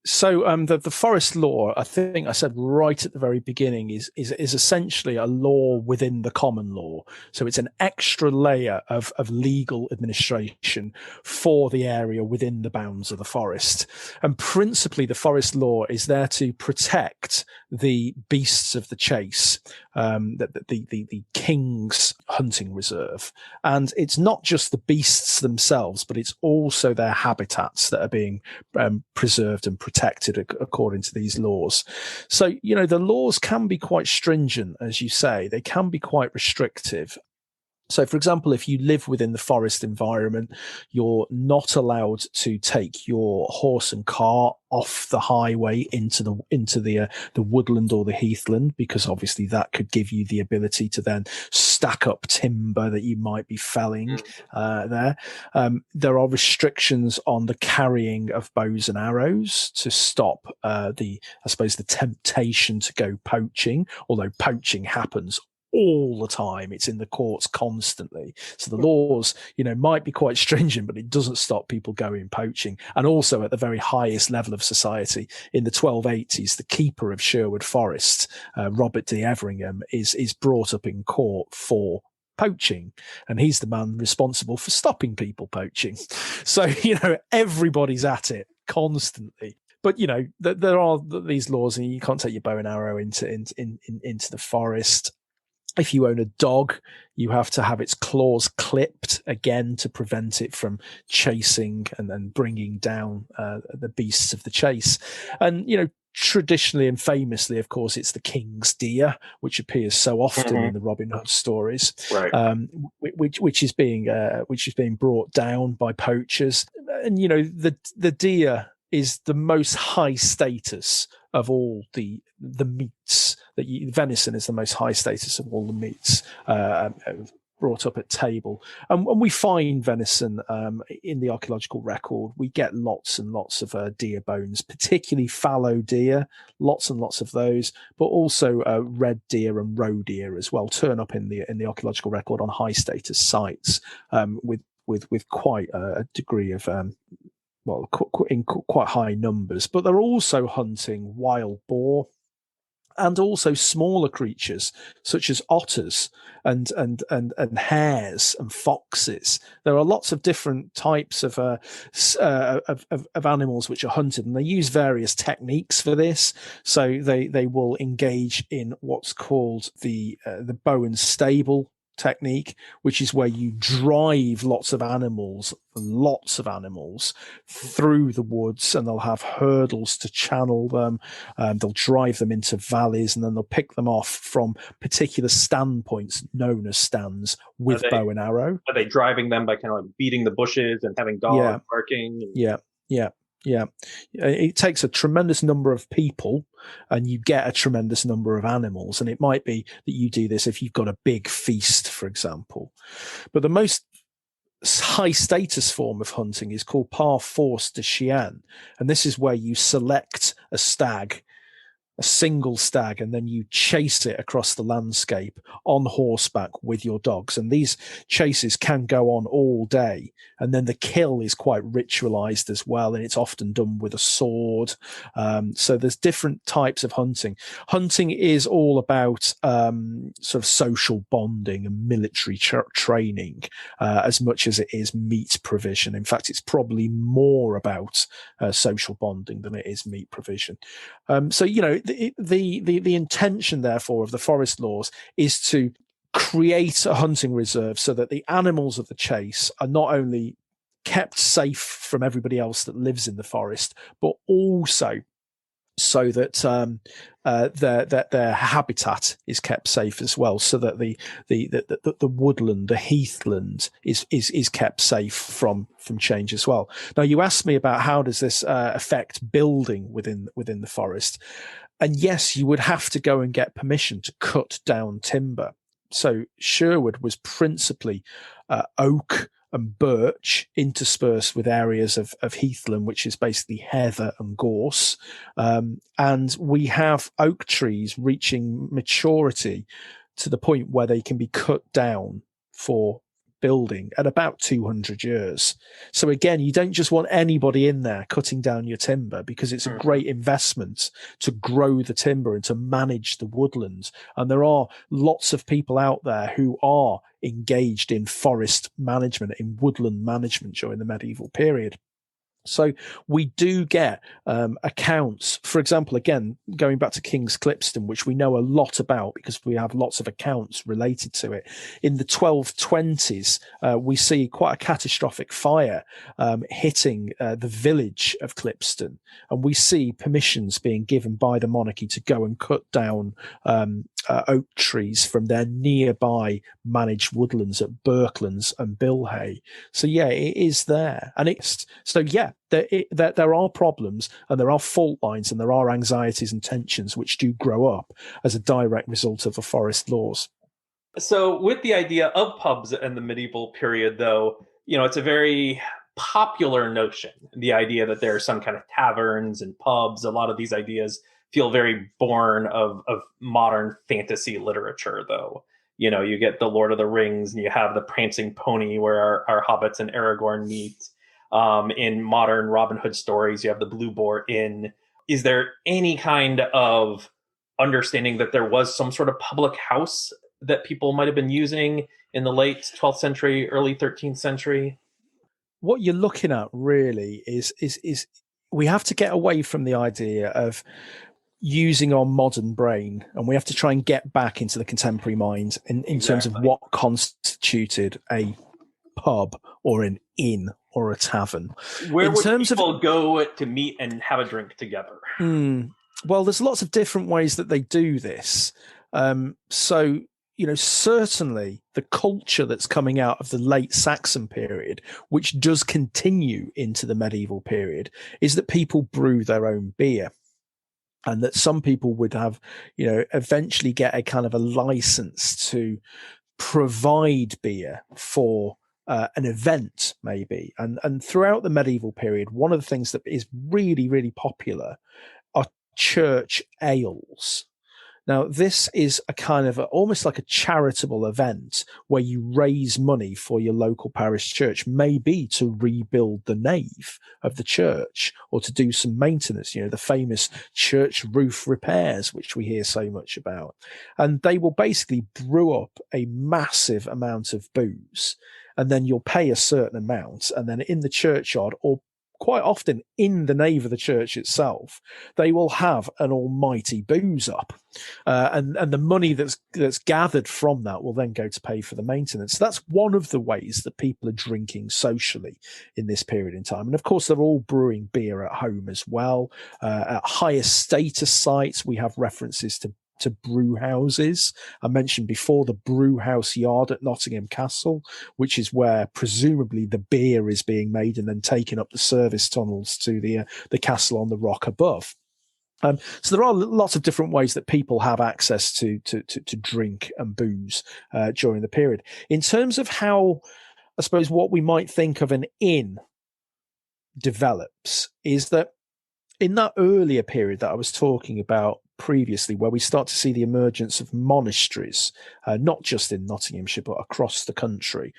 So the forest law, I think I said right at the very beginning, is essentially a law within the common law. So it's an extra layer of legal administration for the area within the bounds of the forest. And principally, the forest law is there to protect the beasts of the chase, the king's hunting reserve. And it's not just the beasts themselves, but it's also their habitats that are being preserved and protected according to these laws. So, the laws can be quite stringent, as you say. They can be quite restrictive. So, for example, if you live within the forest environment, you're not allowed to take your horse and cart off the highway into the woodland or the heathland, because obviously that could give you the ability to then stack up timber that you might be felling there. There are restrictions on the carrying of bows and arrows to stop the temptation to go poaching, although poaching happens all the time. It's in the courts constantly. So the laws, might be quite stringent, but it doesn't stop people going poaching. And also at the very highest level of society, in the 1280s, the keeper of Sherwood Forest, Robert de Everingham, is brought up in court for poaching, and he's the man responsible for stopping people poaching. So, everybody's at it constantly. But there are these laws, and you can't take your bow and arrow into the forest. If you own a dog, you have to have its claws clipped, again, to prevent it from chasing and bringing down the beasts of the chase. And, traditionally and famously, of course, it's the king's deer, which appears so often in the Robin Hood stories, right? Which is being brought down by poachers. And, the deer is the most high status of all the meats venison is the most high status of all the meats brought up at table. And we find venison in the archaeological record. We get lots and lots of deer bones, particularly fallow deer, lots and lots of those, but also red deer and roe deer as well turn up in the archaeological record on high status sites with quite a degree of in quite high numbers. But they're also hunting wild boar and also smaller creatures such as otters and hares and foxes. There are lots of different types of animals which are hunted, and they use various techniques for this. So they will engage in what's called the bow and stable technique, which is where you drive lots of animals through the woods, and they'll have hurdles to channel them. They'll drive them into valleys, and then they'll pick them off from particular standpoints known as stands with bow and arrow. Are they driving them by kind of like beating the bushes and having dogs barking? Yeah. It takes a tremendous number of people and you get a tremendous number of animals. And it might be that you do this if you've got a big feast, for example. But the most high status form of hunting is called par force de chien. And this is where you select a stag, a single stag, and then you chase it across the landscape on horseback with your dogs. And these chases can go on all day. And then the kill is quite ritualized as well. And it's often done with a sword. So there's different types of hunting. Hunting is all about sort of social bonding and military training as much as it is meat provision. In fact, it's probably more about social bonding than it is meat provision. So, you know, the intention, therefore, of the forest laws is to create a hunting reserve so that the animals of the chase are not only kept safe from everybody else that lives in the forest, but also so that their habitat is kept safe as well, so that the woodland, the heathland is kept safe from change as well. Now, you asked me about how does this affect building within the forest, and yes, you would have to go and get permission to cut down timber. So Sherwood was principally oak and birch interspersed with areas of heathland, which is basically heather and gorse. And we have oak trees reaching maturity to the point where they can be cut down for building at about 200 years. So again, you don't just want anybody in there cutting down your timber, because it's a great investment to grow the timber and to manage the woodlands. And there are lots of people out there who are engaged in forest management, in woodland management during the medieval period. So we do get accounts, for example, again, going back to King's Clipston, which we know a lot about because we have lots of accounts related to it. In the 1220s, we see quite a catastrophic fire hitting the village of Clipston. And we see permissions being given by the monarchy to go and cut down oak trees from their nearby managed woodlands at Birklands and Bilhay. So yeah, it is there. And there are problems and there are fault lines and there are anxieties and tensions which do grow up as a direct result of the forest laws. So with the idea of pubs in the medieval period, though, you know, it's a very popular notion, the idea that there are some kind of taverns and pubs. A lot of these ideas feel very born of modern fantasy literature, though. You know, you get the Lord of the Rings and you have the Prancing Pony where our hobbits and Aragorn meet. In modern Robin Hood stories, you have the Blue Boar Inn. Is there any kind of understanding that there was some sort of public house that people might have been using in the late 12th century, early 13th century? What you're looking at really is we have to get away from the idea of using our modern brain, and we have to try and get back into the contemporary mind in terms of what constituted a pub or an inn or a tavern. Where would people go to meet and have a drink together? Well, there's lots of different ways that they do this. So, you know, certainly the culture that's coming out of the late Saxon period, which does continue into the medieval period, is that people brew their own beer. And that some people would have, you know, eventually get a kind of a license to provide beer for an event, maybe. And throughout the medieval period, one of the things that is really, really popular are church ales. Now, this is a kind of almost like a charitable event where you raise money for your local parish church, maybe to rebuild the nave of the church or to do some maintenance, the famous church roof repairs, which we hear so much about. And they will basically brew up a massive amount of booze, and then you'll pay a certain amount. And then in the churchyard, or quite often in the nave of the church itself, they will have an almighty booze up. And the money that's gathered from that will then go to pay for the maintenance. So that's one of the ways that people are drinking socially in this period in time. And of course, they're all brewing beer at home as well. At higher status sites, we have references to brew houses. I mentioned before the brew house yard at Nottingham Castle, which is where presumably the beer is being made and then taken up the service tunnels to the castle on the rock above. So there are lots of different ways that people have access to drink and booze during the period. In terms of how, I suppose, what we might think of an inn develops is that in that earlier period that I was talking about previously, where we start to see the emergence of monasteries, not just in Nottinghamshire, but across the country,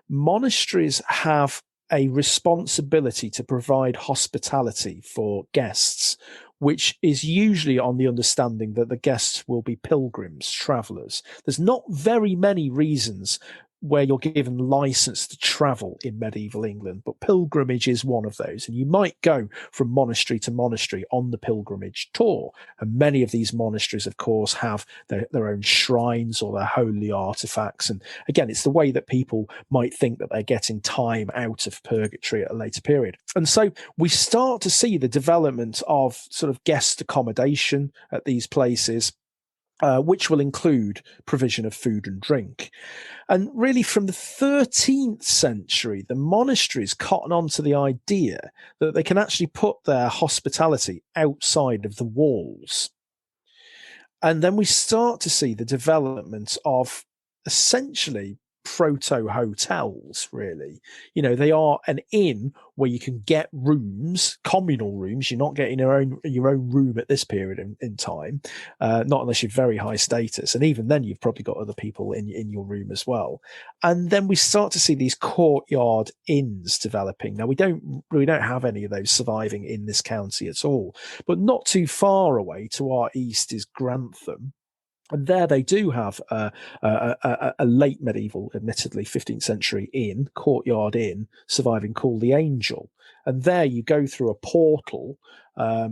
monasteries have a responsibility to provide hospitality for guests, which is usually on the understanding that the guests will be pilgrims, travellers. There's not very many reasons where you're given license to travel in medieval England, but pilgrimage is one of those. And you might go from monastery to monastery on the pilgrimage tour. And many of these monasteries, of course, have their own shrines or their holy artifacts. And again, it's the way that people might think that they're getting time out of purgatory at a later period. And so we start to see the development of sort of guest accommodation at these places, which will include provision of food and drink. And really from the 13th century, the monasteries cotton on to the idea that they can actually put their hospitality outside of the walls. And then we start to see the development of essentially proto-hotels, really. They are an inn where you can get rooms, communal rooms. You're not getting your own room at this period in time, not unless you're very high status. And even then, you've probably got other people in your room as well. And then we start to see these courtyard inns developing. Now, we don't have any of those surviving in this county at all, but not too far away to our east is Grantham. And there they do have a late medieval, admittedly 15th century inn, courtyard inn, surviving, called the Angel. And there you go through a portal, a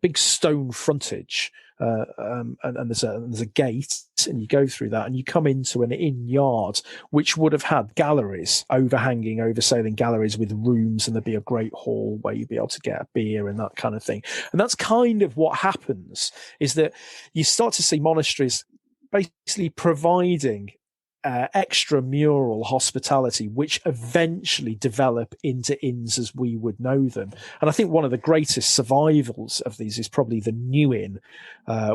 big stone frontage, and there's a gate, and you go through that, and you come into an inn yard, which would have had galleries, oversailing galleries with rooms, and there'd be a great hall where you'd be able to get a beer and that kind of thing. And that's kind of what happens, is that you start to see monasteries basically providing extramural hospitality, which eventually develop into inns as we would know them. And I think one of the greatest survivals of these is probably the New Inn,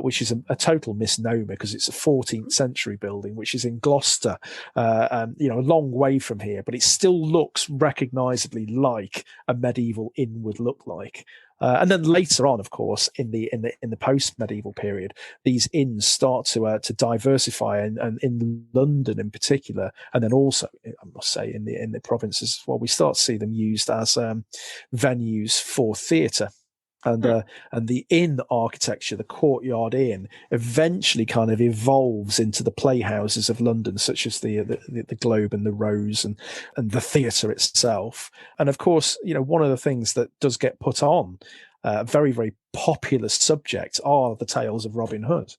which is a total misnomer because it's a 14th century building, which is in Gloucester, a long way from here, but it still looks recognisably like a medieval inn would look like. And then later on, of course, in the post-medieval period, these inns start to diversify, and in London in particular, and then also, I must say, in the provinces as well, we start to see them used as venues for theatre. And the inn architecture, the courtyard inn, eventually kind of evolves into the playhouses of London, such as the Globe and the Rose and the theatre itself. And of course, one of the things that does get put on, a very, very popular subject, are the tales of Robin Hood.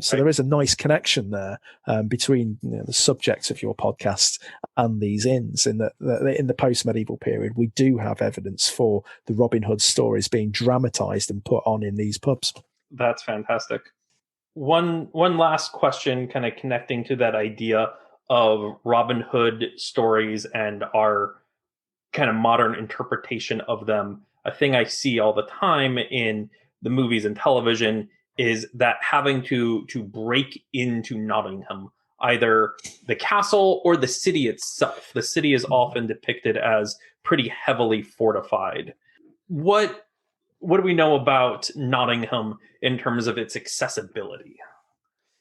So there is a nice connection there between the subject of your podcast and these inns. In the post-medieval period, we do have evidence for the Robin Hood stories being dramatised and put on in these pubs. That's fantastic. One last question, kind of connecting to that idea of Robin Hood stories and our kind of modern interpretation of them. A thing I see all the time in the movies and television is that having to break into Nottingham either the castle or the city itself. The city is often depicted as pretty heavily fortified. What do we know about Nottingham in terms of its accessibility?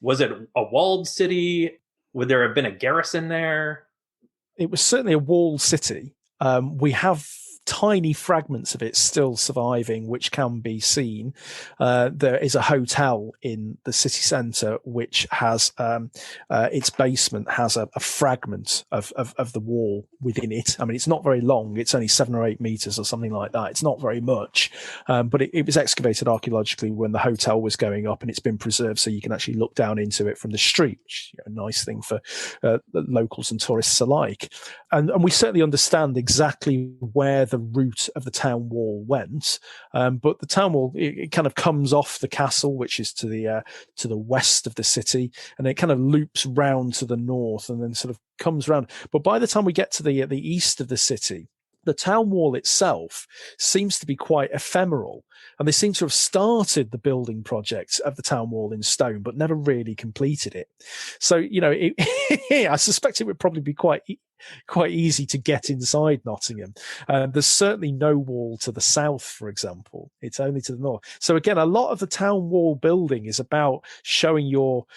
Was it a walled city? Would there have been a garrison there? It was certainly a walled city. We have tiny fragments of it still surviving, which can be seen. There is a hotel in the city centre which has its basement has a fragment of the wall within it. I mean, it's not very long. It's only 7 or 8 meters or something like that. It's not very much, but it was excavated archaeologically when the hotel was going up, and it's been preserved so you can actually look down into it from the street, which is a nice thing for locals and tourists alike. And we certainly understand exactly where the route of the town wall went, but the town wall it kind of comes off the castle, which is to the west of the city, and it kind of loops round to the north and then sort of comes round. But by the time we get to the east of the city, the town wall itself seems to be quite ephemeral, and they seem to have started the building project of the town wall in stone, but never really completed it. So, I suspect it would probably be quite easy to get inside Nottingham. There's certainly no wall to the south, for example. It's only to the north. So again, a lot of the town wall building is about showing your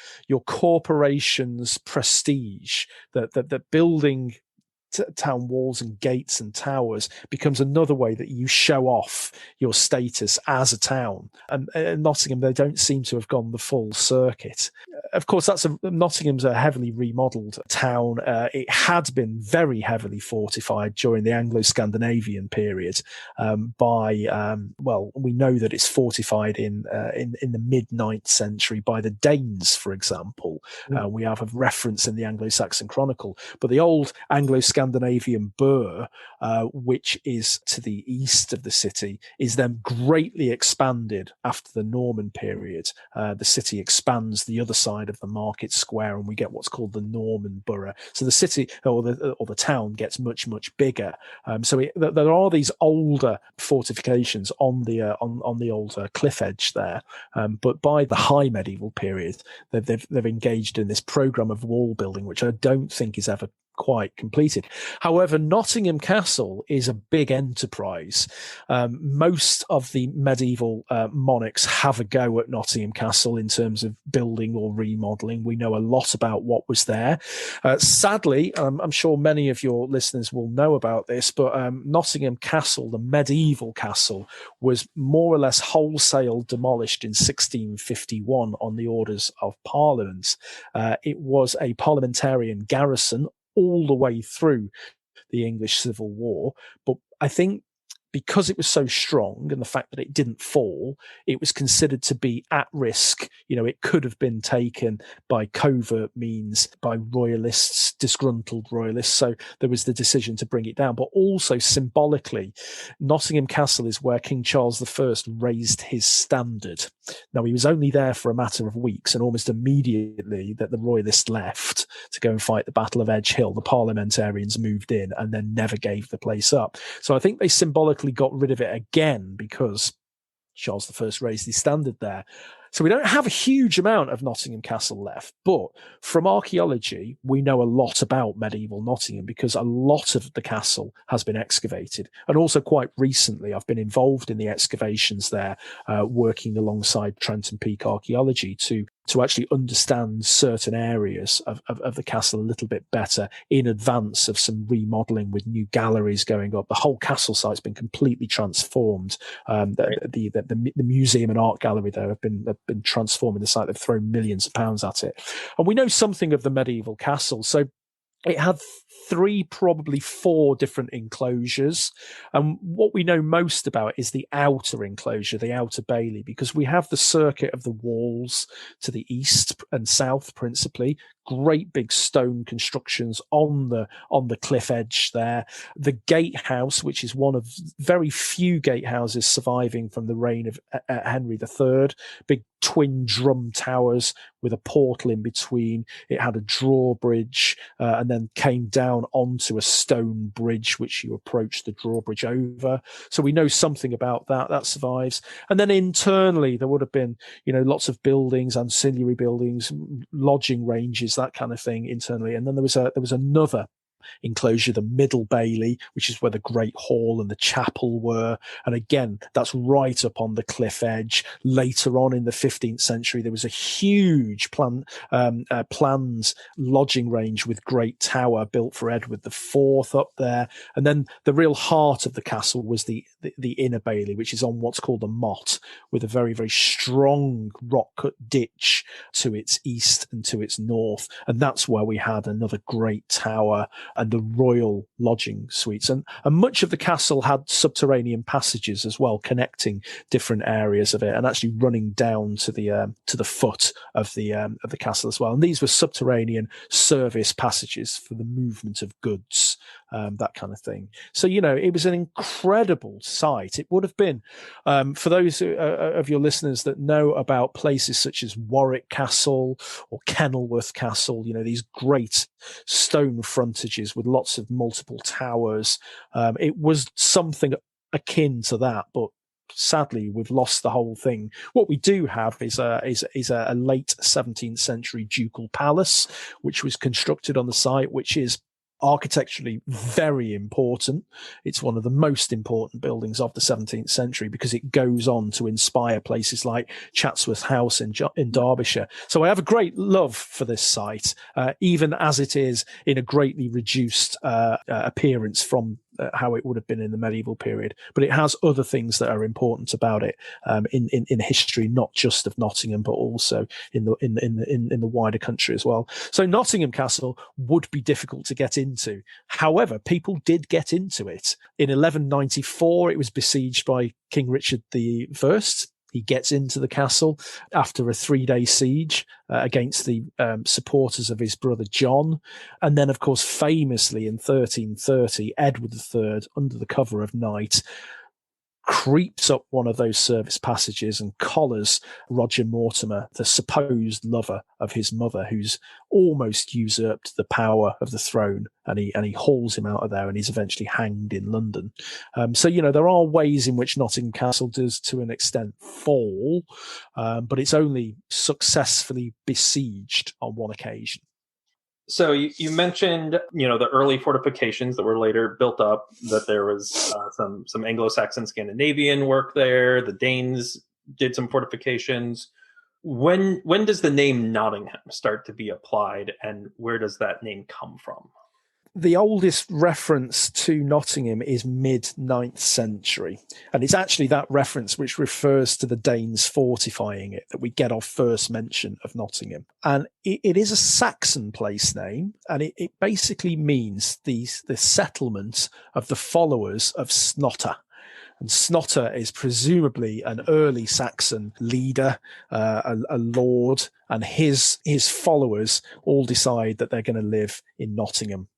corporation's prestige, that building town walls and gates and towers becomes another way that you show off your status as a town. And Nottingham, they don't seem to have gone the full circuit. Of course, Nottingham's a heavily remodelled town. It had been very heavily fortified during the Anglo-Scandinavian period we know that it's fortified in the mid-9th century by the Danes, for example. We have a reference in the Anglo-Saxon Chronicle. But the old Anglo-Scandinavian burh, which is to the east of the city, is then greatly expanded after the Norman period. The city expands the other side of the market square, and we get what's called the Norman borough. So the city or the town gets much bigger. There are these older fortifications on the old cliff edge there, but by the high medieval period, they've engaged in this program of wall building, which I don't think is ever quite completed. However, Nottingham Castle is a big enterprise. Most of the medieval monarchs have a go at Nottingham Castle in terms of building or remodelling. We know a lot about what was there. Sadly, I'm sure many of your listeners will know about this, but Nottingham Castle, the medieval castle, was more or less wholesale demolished in 1651 on the orders of Parliament. It was a parliamentarian garrison all the way through the English Civil War. But I think because it was so strong and the fact that it didn't fall, it was considered to be at risk. It could have been taken by covert means by royalists, disgruntled royalists. So there was the decision to bring it down. But also symbolically, Nottingham Castle is where King Charles I raised his standard. Now, he was only there for a matter of weeks, and almost immediately that the royalists left to go and fight the Battle of Edge Hill, the parliamentarians moved in and then never gave the place up. So I think they symbolically got rid of it again because Charles I raised his standard there. So we don't have a huge amount of Nottingham Castle left, but from archaeology, we know a lot about medieval Nottingham because a lot of the castle has been excavated. And also quite recently, I've been involved in the excavations there, working alongside Trenton Peak Archaeology to actually understand certain areas of the castle a little bit better in advance of some remodelling with new galleries going up. The whole castle site's been completely transformed. The museum and art gallery there have been transforming the site. They've thrown millions of pounds at it. And we know something of the medieval castle. So it had 3, probably 4 different enclosures. And what we know most about is the outer enclosure, the outer bailey, because we have the circuit of the walls to the east and south principally, great big stone constructions on the cliff edge there. The gatehouse, which is one of very few gatehouses surviving from the reign of Henry III, big twin drum towers with a portal in between. It had a drawbridge and then came down onto a stone bridge, which you approached the drawbridge over. So we know something about that. That survives. And then internally, there would have been, lots of buildings, ancillary buildings, lodging ranges, that kind of thing internally. And then there was another enclosure, the Middle Bailey, which is where the Great Hall and the chapel were. And again, that's right up on the cliff edge. Later on in the 15th century, there was a huge planned lodging range with Great Tower built for Edward IV up there. And then the real heart of the castle was the Inner Bailey, which is on what's called a motte, with a very, very strong rock cut ditch to its east and to its north. And that's where we had another great tower and the royal lodging suites. And much of the castle had subterranean passages as well, connecting different areas of it and actually running down to the foot of the castle as well. And these were subterranean service passages for the movement of goods, that kind of thing. So, it was an incredible site. It would have been, for those of your listeners that know about places such as Warwick Castle or Kenilworth Castle, these great stone frontages with lots of multiple towers. It was something akin to that, but sadly we've lost the whole thing. What we do have is a late 17th century ducal palace, which was constructed on the site, which is architecturally very important. It's one of the most important buildings of the 17th century because it goes on to inspire places like Chatsworth House in Derbyshire. So I have a great love for this site, even as it is in a greatly reduced appearance from how it would have been in the medieval period. But it has other things that are important about it in history, not just of Nottingham, but also in the wider country as well. So Nottingham Castle would be difficult to get into. However, people did get into it. In 1194, it was besieged by King Richard I. He gets into the castle after a 3-day siege against the supporters of his brother John. And then, of course, famously in 1330, Edward III, under the cover of night, creeps up one of those service passages and collars Roger Mortimer, the supposed lover of his mother, who's almost usurped the power of the throne, and he hauls him out of there, and he's eventually hanged in London. So there are ways in which Nottingham Castle does, to an extent, fall, but it's only successfully besieged on one occasion. So you mentioned, the early fortifications that were later built up, that there was some Anglo-Saxon Scandinavian work there. The Danes did some fortifications. When does the name Nottingham start to be applied, and where does that name come from? The oldest reference to Nottingham is mid-9th century. And it's actually that reference which refers to the Danes fortifying it that we get our first mention of Nottingham. And it is a Saxon place name, and it basically means the settlement of the followers of Snotter. And Snotter is presumably an early Saxon leader, a lord, and his followers all decide that they're going to live in Nottingham.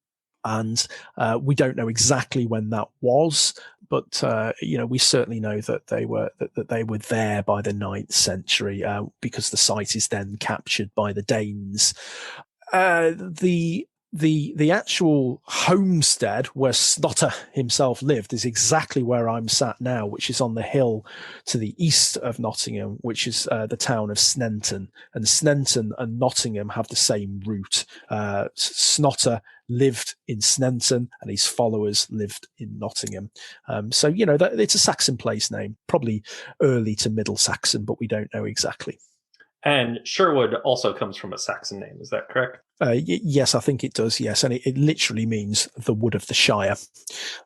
And we don't know exactly when that was, but we certainly know that they were there by the 9th century because the site is then captured by the Danes. The actual homestead where Snotter himself lived is exactly where I'm sat now, which is on the hill to the east of Nottingham, which is the town of Sneinton. And Sneinton and Nottingham have the same root. Snotter lived in Sneinton and his followers lived in Nottingham. So it's a Saxon place name, probably early to Middle Saxon, but we don't know exactly. And Sherwood also comes from a Saxon name, is that correct? Yes, I think it does, yes. And it literally means the wood of the Shire.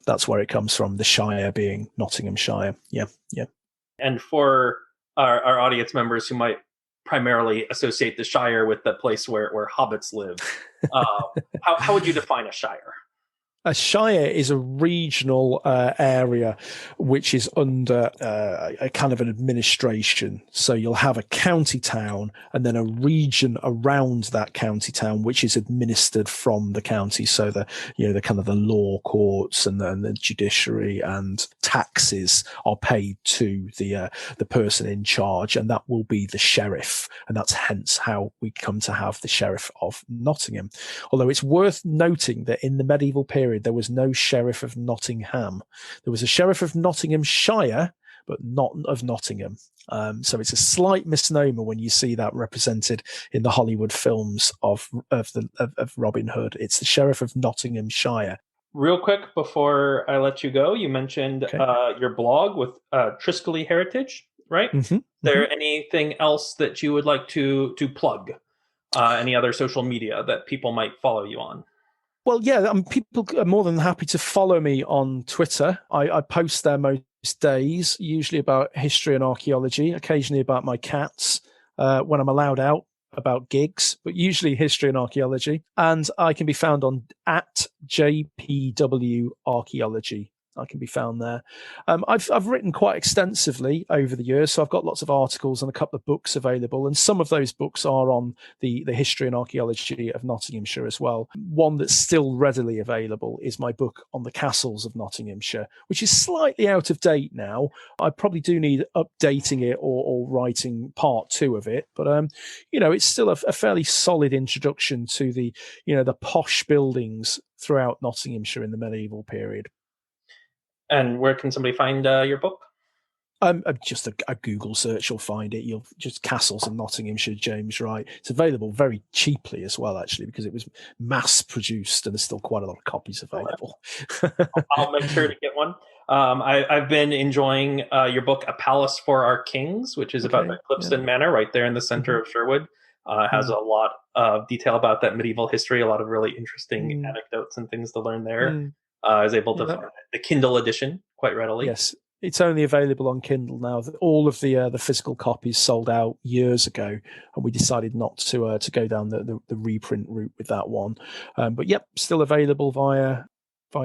That's where it comes from, the Shire being Nottinghamshire. Yeah. And for our audience members who might primarily associate the Shire with the place where hobbits live, how would you define a Shire? A shire is a regional area which is under a kind of an administration. So you'll have a county town and then a region around that county town, which is administered from the county. So the kind of the law courts and the judiciary and taxes are paid to the person in charge, and that will be the sheriff. And that's hence how we come to have the Sheriff of Nottingham. Although it's worth noting that in the medieval period, there was no Sheriff of Nottingham. There was a Sheriff of Nottinghamshire, but not of Nottingham. So it's a slight misnomer when you see that represented in the Hollywood films of Robin Hood. It's the Sheriff of Nottinghamshire. Real quick before I let you go, you mentioned your blog with Triskelly Heritage, right? Mm-hmm. Is there anything else that you would like to plug? Any other social media that people might follow you on? Well, yeah, people are more than happy to follow me on Twitter. I post there most days, usually about history and archaeology, occasionally about my cats, when I'm allowed out, about gigs, but usually history and archaeology. And I can be found on @JPW Archaeology. I can be found there. I've written quite extensively over the years, so I've got lots of articles and a couple of books available, and some of those books are on the history and archaeology of Nottinghamshire as well. One that's still readily available is my book on the castles of Nottinghamshire, which is slightly out of date now. I probably do need updating it or writing part 2 of it, but it's still a fairly solid introduction to the posh buildings throughout Nottinghamshire in the medieval period. And where can somebody find your book? Just a Google search, you'll find it. You'll just Castles of Nottinghamshire, James Wright. It's available very cheaply as well, actually, because it was mass produced and there's still quite a lot of copies available. I'll make sure to get one. I've been enjoying your book, A Palace for Our Kings, which is about the Clipston Manor right there in the center of Sherwood. Has a lot of detail about that medieval history, a lot of really interesting anecdotes and things to learn there. I was able to find the Kindle edition quite readily. Yes, it's only available on Kindle now. All of the physical copies sold out years ago, and we decided not to go down the reprint route with that one. But yep, still available via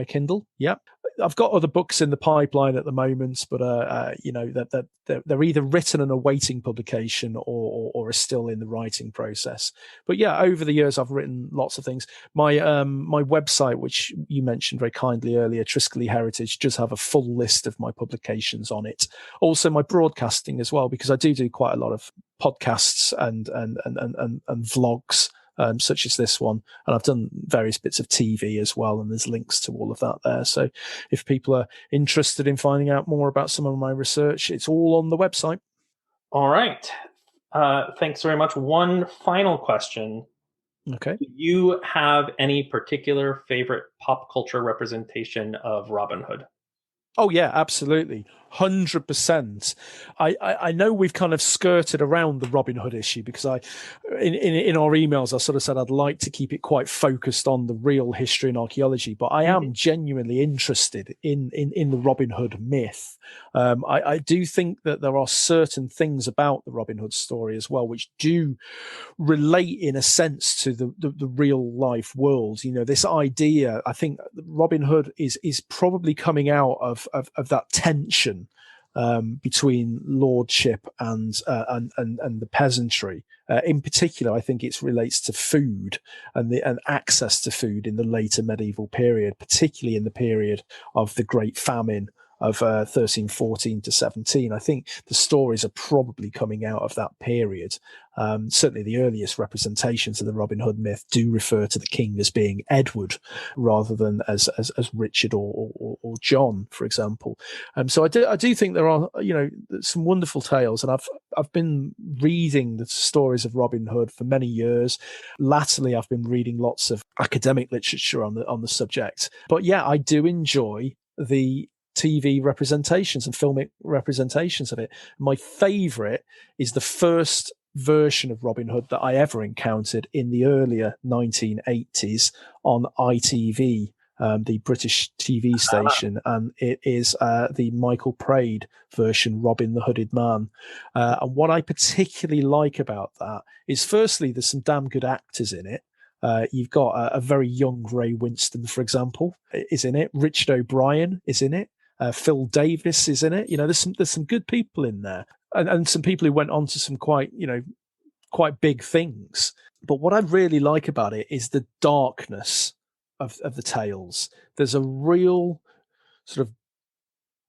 Kindle. Yep. I've got other books in the pipeline at the moment, but that they're either written and awaiting publication or are still in the writing process. But yeah, over the years I've written lots of things. My website, which you mentioned very kindly earlier, Triskelly Heritage, does have a full list of my publications on it. Also my broadcasting as well, because I do quite a lot of podcasts and vlogs. Such as this one, and I've done various bits of TV as well, and there's links to all of that there. So if people are interested in finding out more about some of my research, it's all on the website. All right. Thanks very much. One final question. Okay. Do you have any particular favorite pop culture representation of Robin Hood? Oh yeah, absolutely. 100%. I know we've kind of skirted around the Robin Hood issue because in our emails I sort of said I'd like to keep it quite focused on the real history and archaeology, but I am genuinely interested in the Robin Hood myth. I do think that there are certain things about the Robin Hood story as well which do relate in a sense to the real life world. This idea, I think Robin Hood is probably coming out of that tension between lordship and the peasantry. In particular, I think it relates to food and access to food in the later medieval period, particularly in the period of the Great Famine of 1314 to 17. I think the stories are probably coming out of that period. Certainly the earliest representations of the Robin Hood myth do refer to the king as being Edward rather than as Richard or John, for example. So I do think there are, some wonderful tales, and I've been reading the stories of Robin Hood for many years. Latterly, I've been reading lots of academic literature on the subject. But yeah, I do enjoy the TV representations and filmic representations of it. My favorite is the first version of Robin Hood that I ever encountered in the earlier 1980s on ITV, the British TV station, and it is the Michael Praed version, Robin the Hooded Man. And what I particularly like about that is, firstly, there's some damn good actors in it. You've got a very young Ray Winston, for example, is in it. Richard O'Brien is in it. Phil Davis is in it. There's some good people in there, and some people who went on to some quite big things. But what I really like about it is the darkness of the tales. There's a real sort of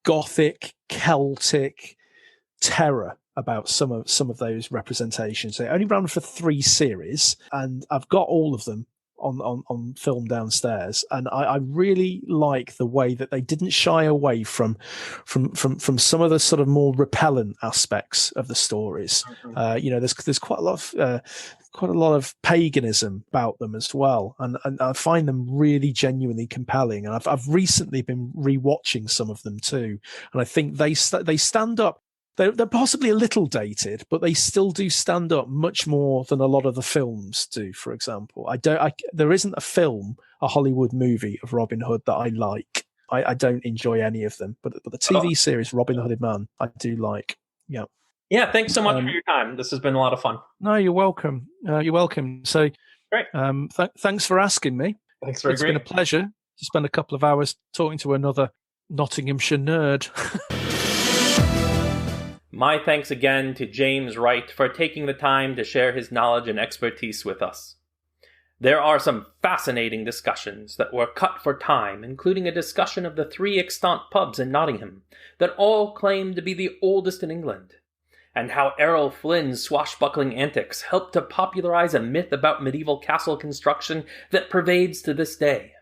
Gothic, Celtic terror about some of those representations. They only ran for 3 series, and I've got all of them on film downstairs, and I really like the way that they didn't shy away from some of the sort of more repellent aspects of the stories. There's quite a lot of paganism about them as well, and I find them really genuinely compelling. And I've recently been rewatching some of them too, and I think they stand up. They're possibly a little dated, but they still do stand up much more than a lot of the films do. For example, there isn't a Hollywood movie of Robin Hood that I like. I don't enjoy any of them, but the TV series Robin Hooded Man, I do like. Yeah. Yeah, thanks so much for your time. This has been a lot of fun. No, you're welcome. You're welcome. So, great. Thanks for asking me. Thanks for agreeing. It's been a pleasure to spend a couple of hours talking to another Nottinghamshire nerd. My thanks again to James Wright for taking the time to share his knowledge and expertise with us. There are some fascinating discussions that were cut for time, including a discussion of the 3 extant pubs in Nottingham that all claim to be the oldest in England, and how Errol Flynn's swashbuckling antics helped to popularize a myth about medieval castle construction that pervades to this day.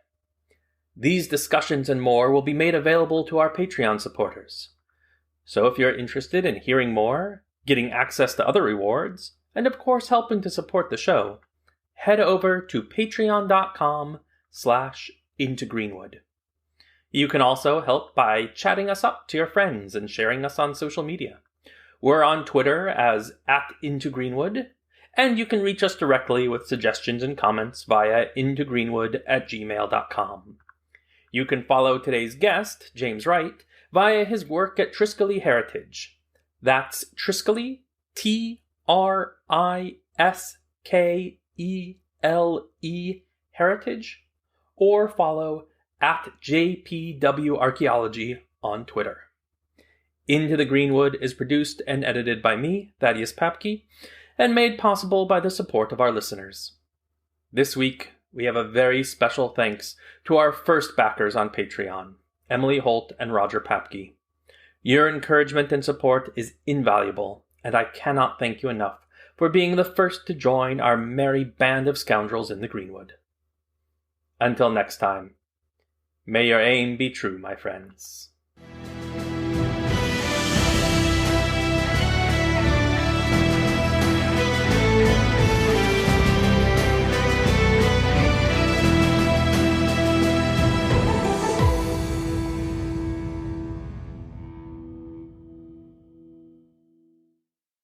These discussions and more will be made available to our Patreon supporters. So if you're interested in hearing more, getting access to other rewards, and of course helping to support the show, head over to patreon.com/intogreenwood. You can also help by chatting us up to your friends and sharing us on social media. We're on Twitter as @intogreenwood, and you can reach us directly with suggestions and comments via intogreenwood@gmail.com. You can follow today's guest, James Wright, via his work at Triskelly Heritage. That's Triskelly, TRISKELE Heritage, or follow @JPW Archaeology on Twitter. Into the Greenwood is produced and edited by me, Thaddeus Papke, and made possible by the support of our listeners. This week, we have a very special thanks to our first backers on Patreon, Emily Holt and Roger Papke. Your encouragement and support is invaluable, and I cannot thank you enough for being the first to join our merry band of scoundrels in the Greenwood. Until next time, may your aim be true, my friends.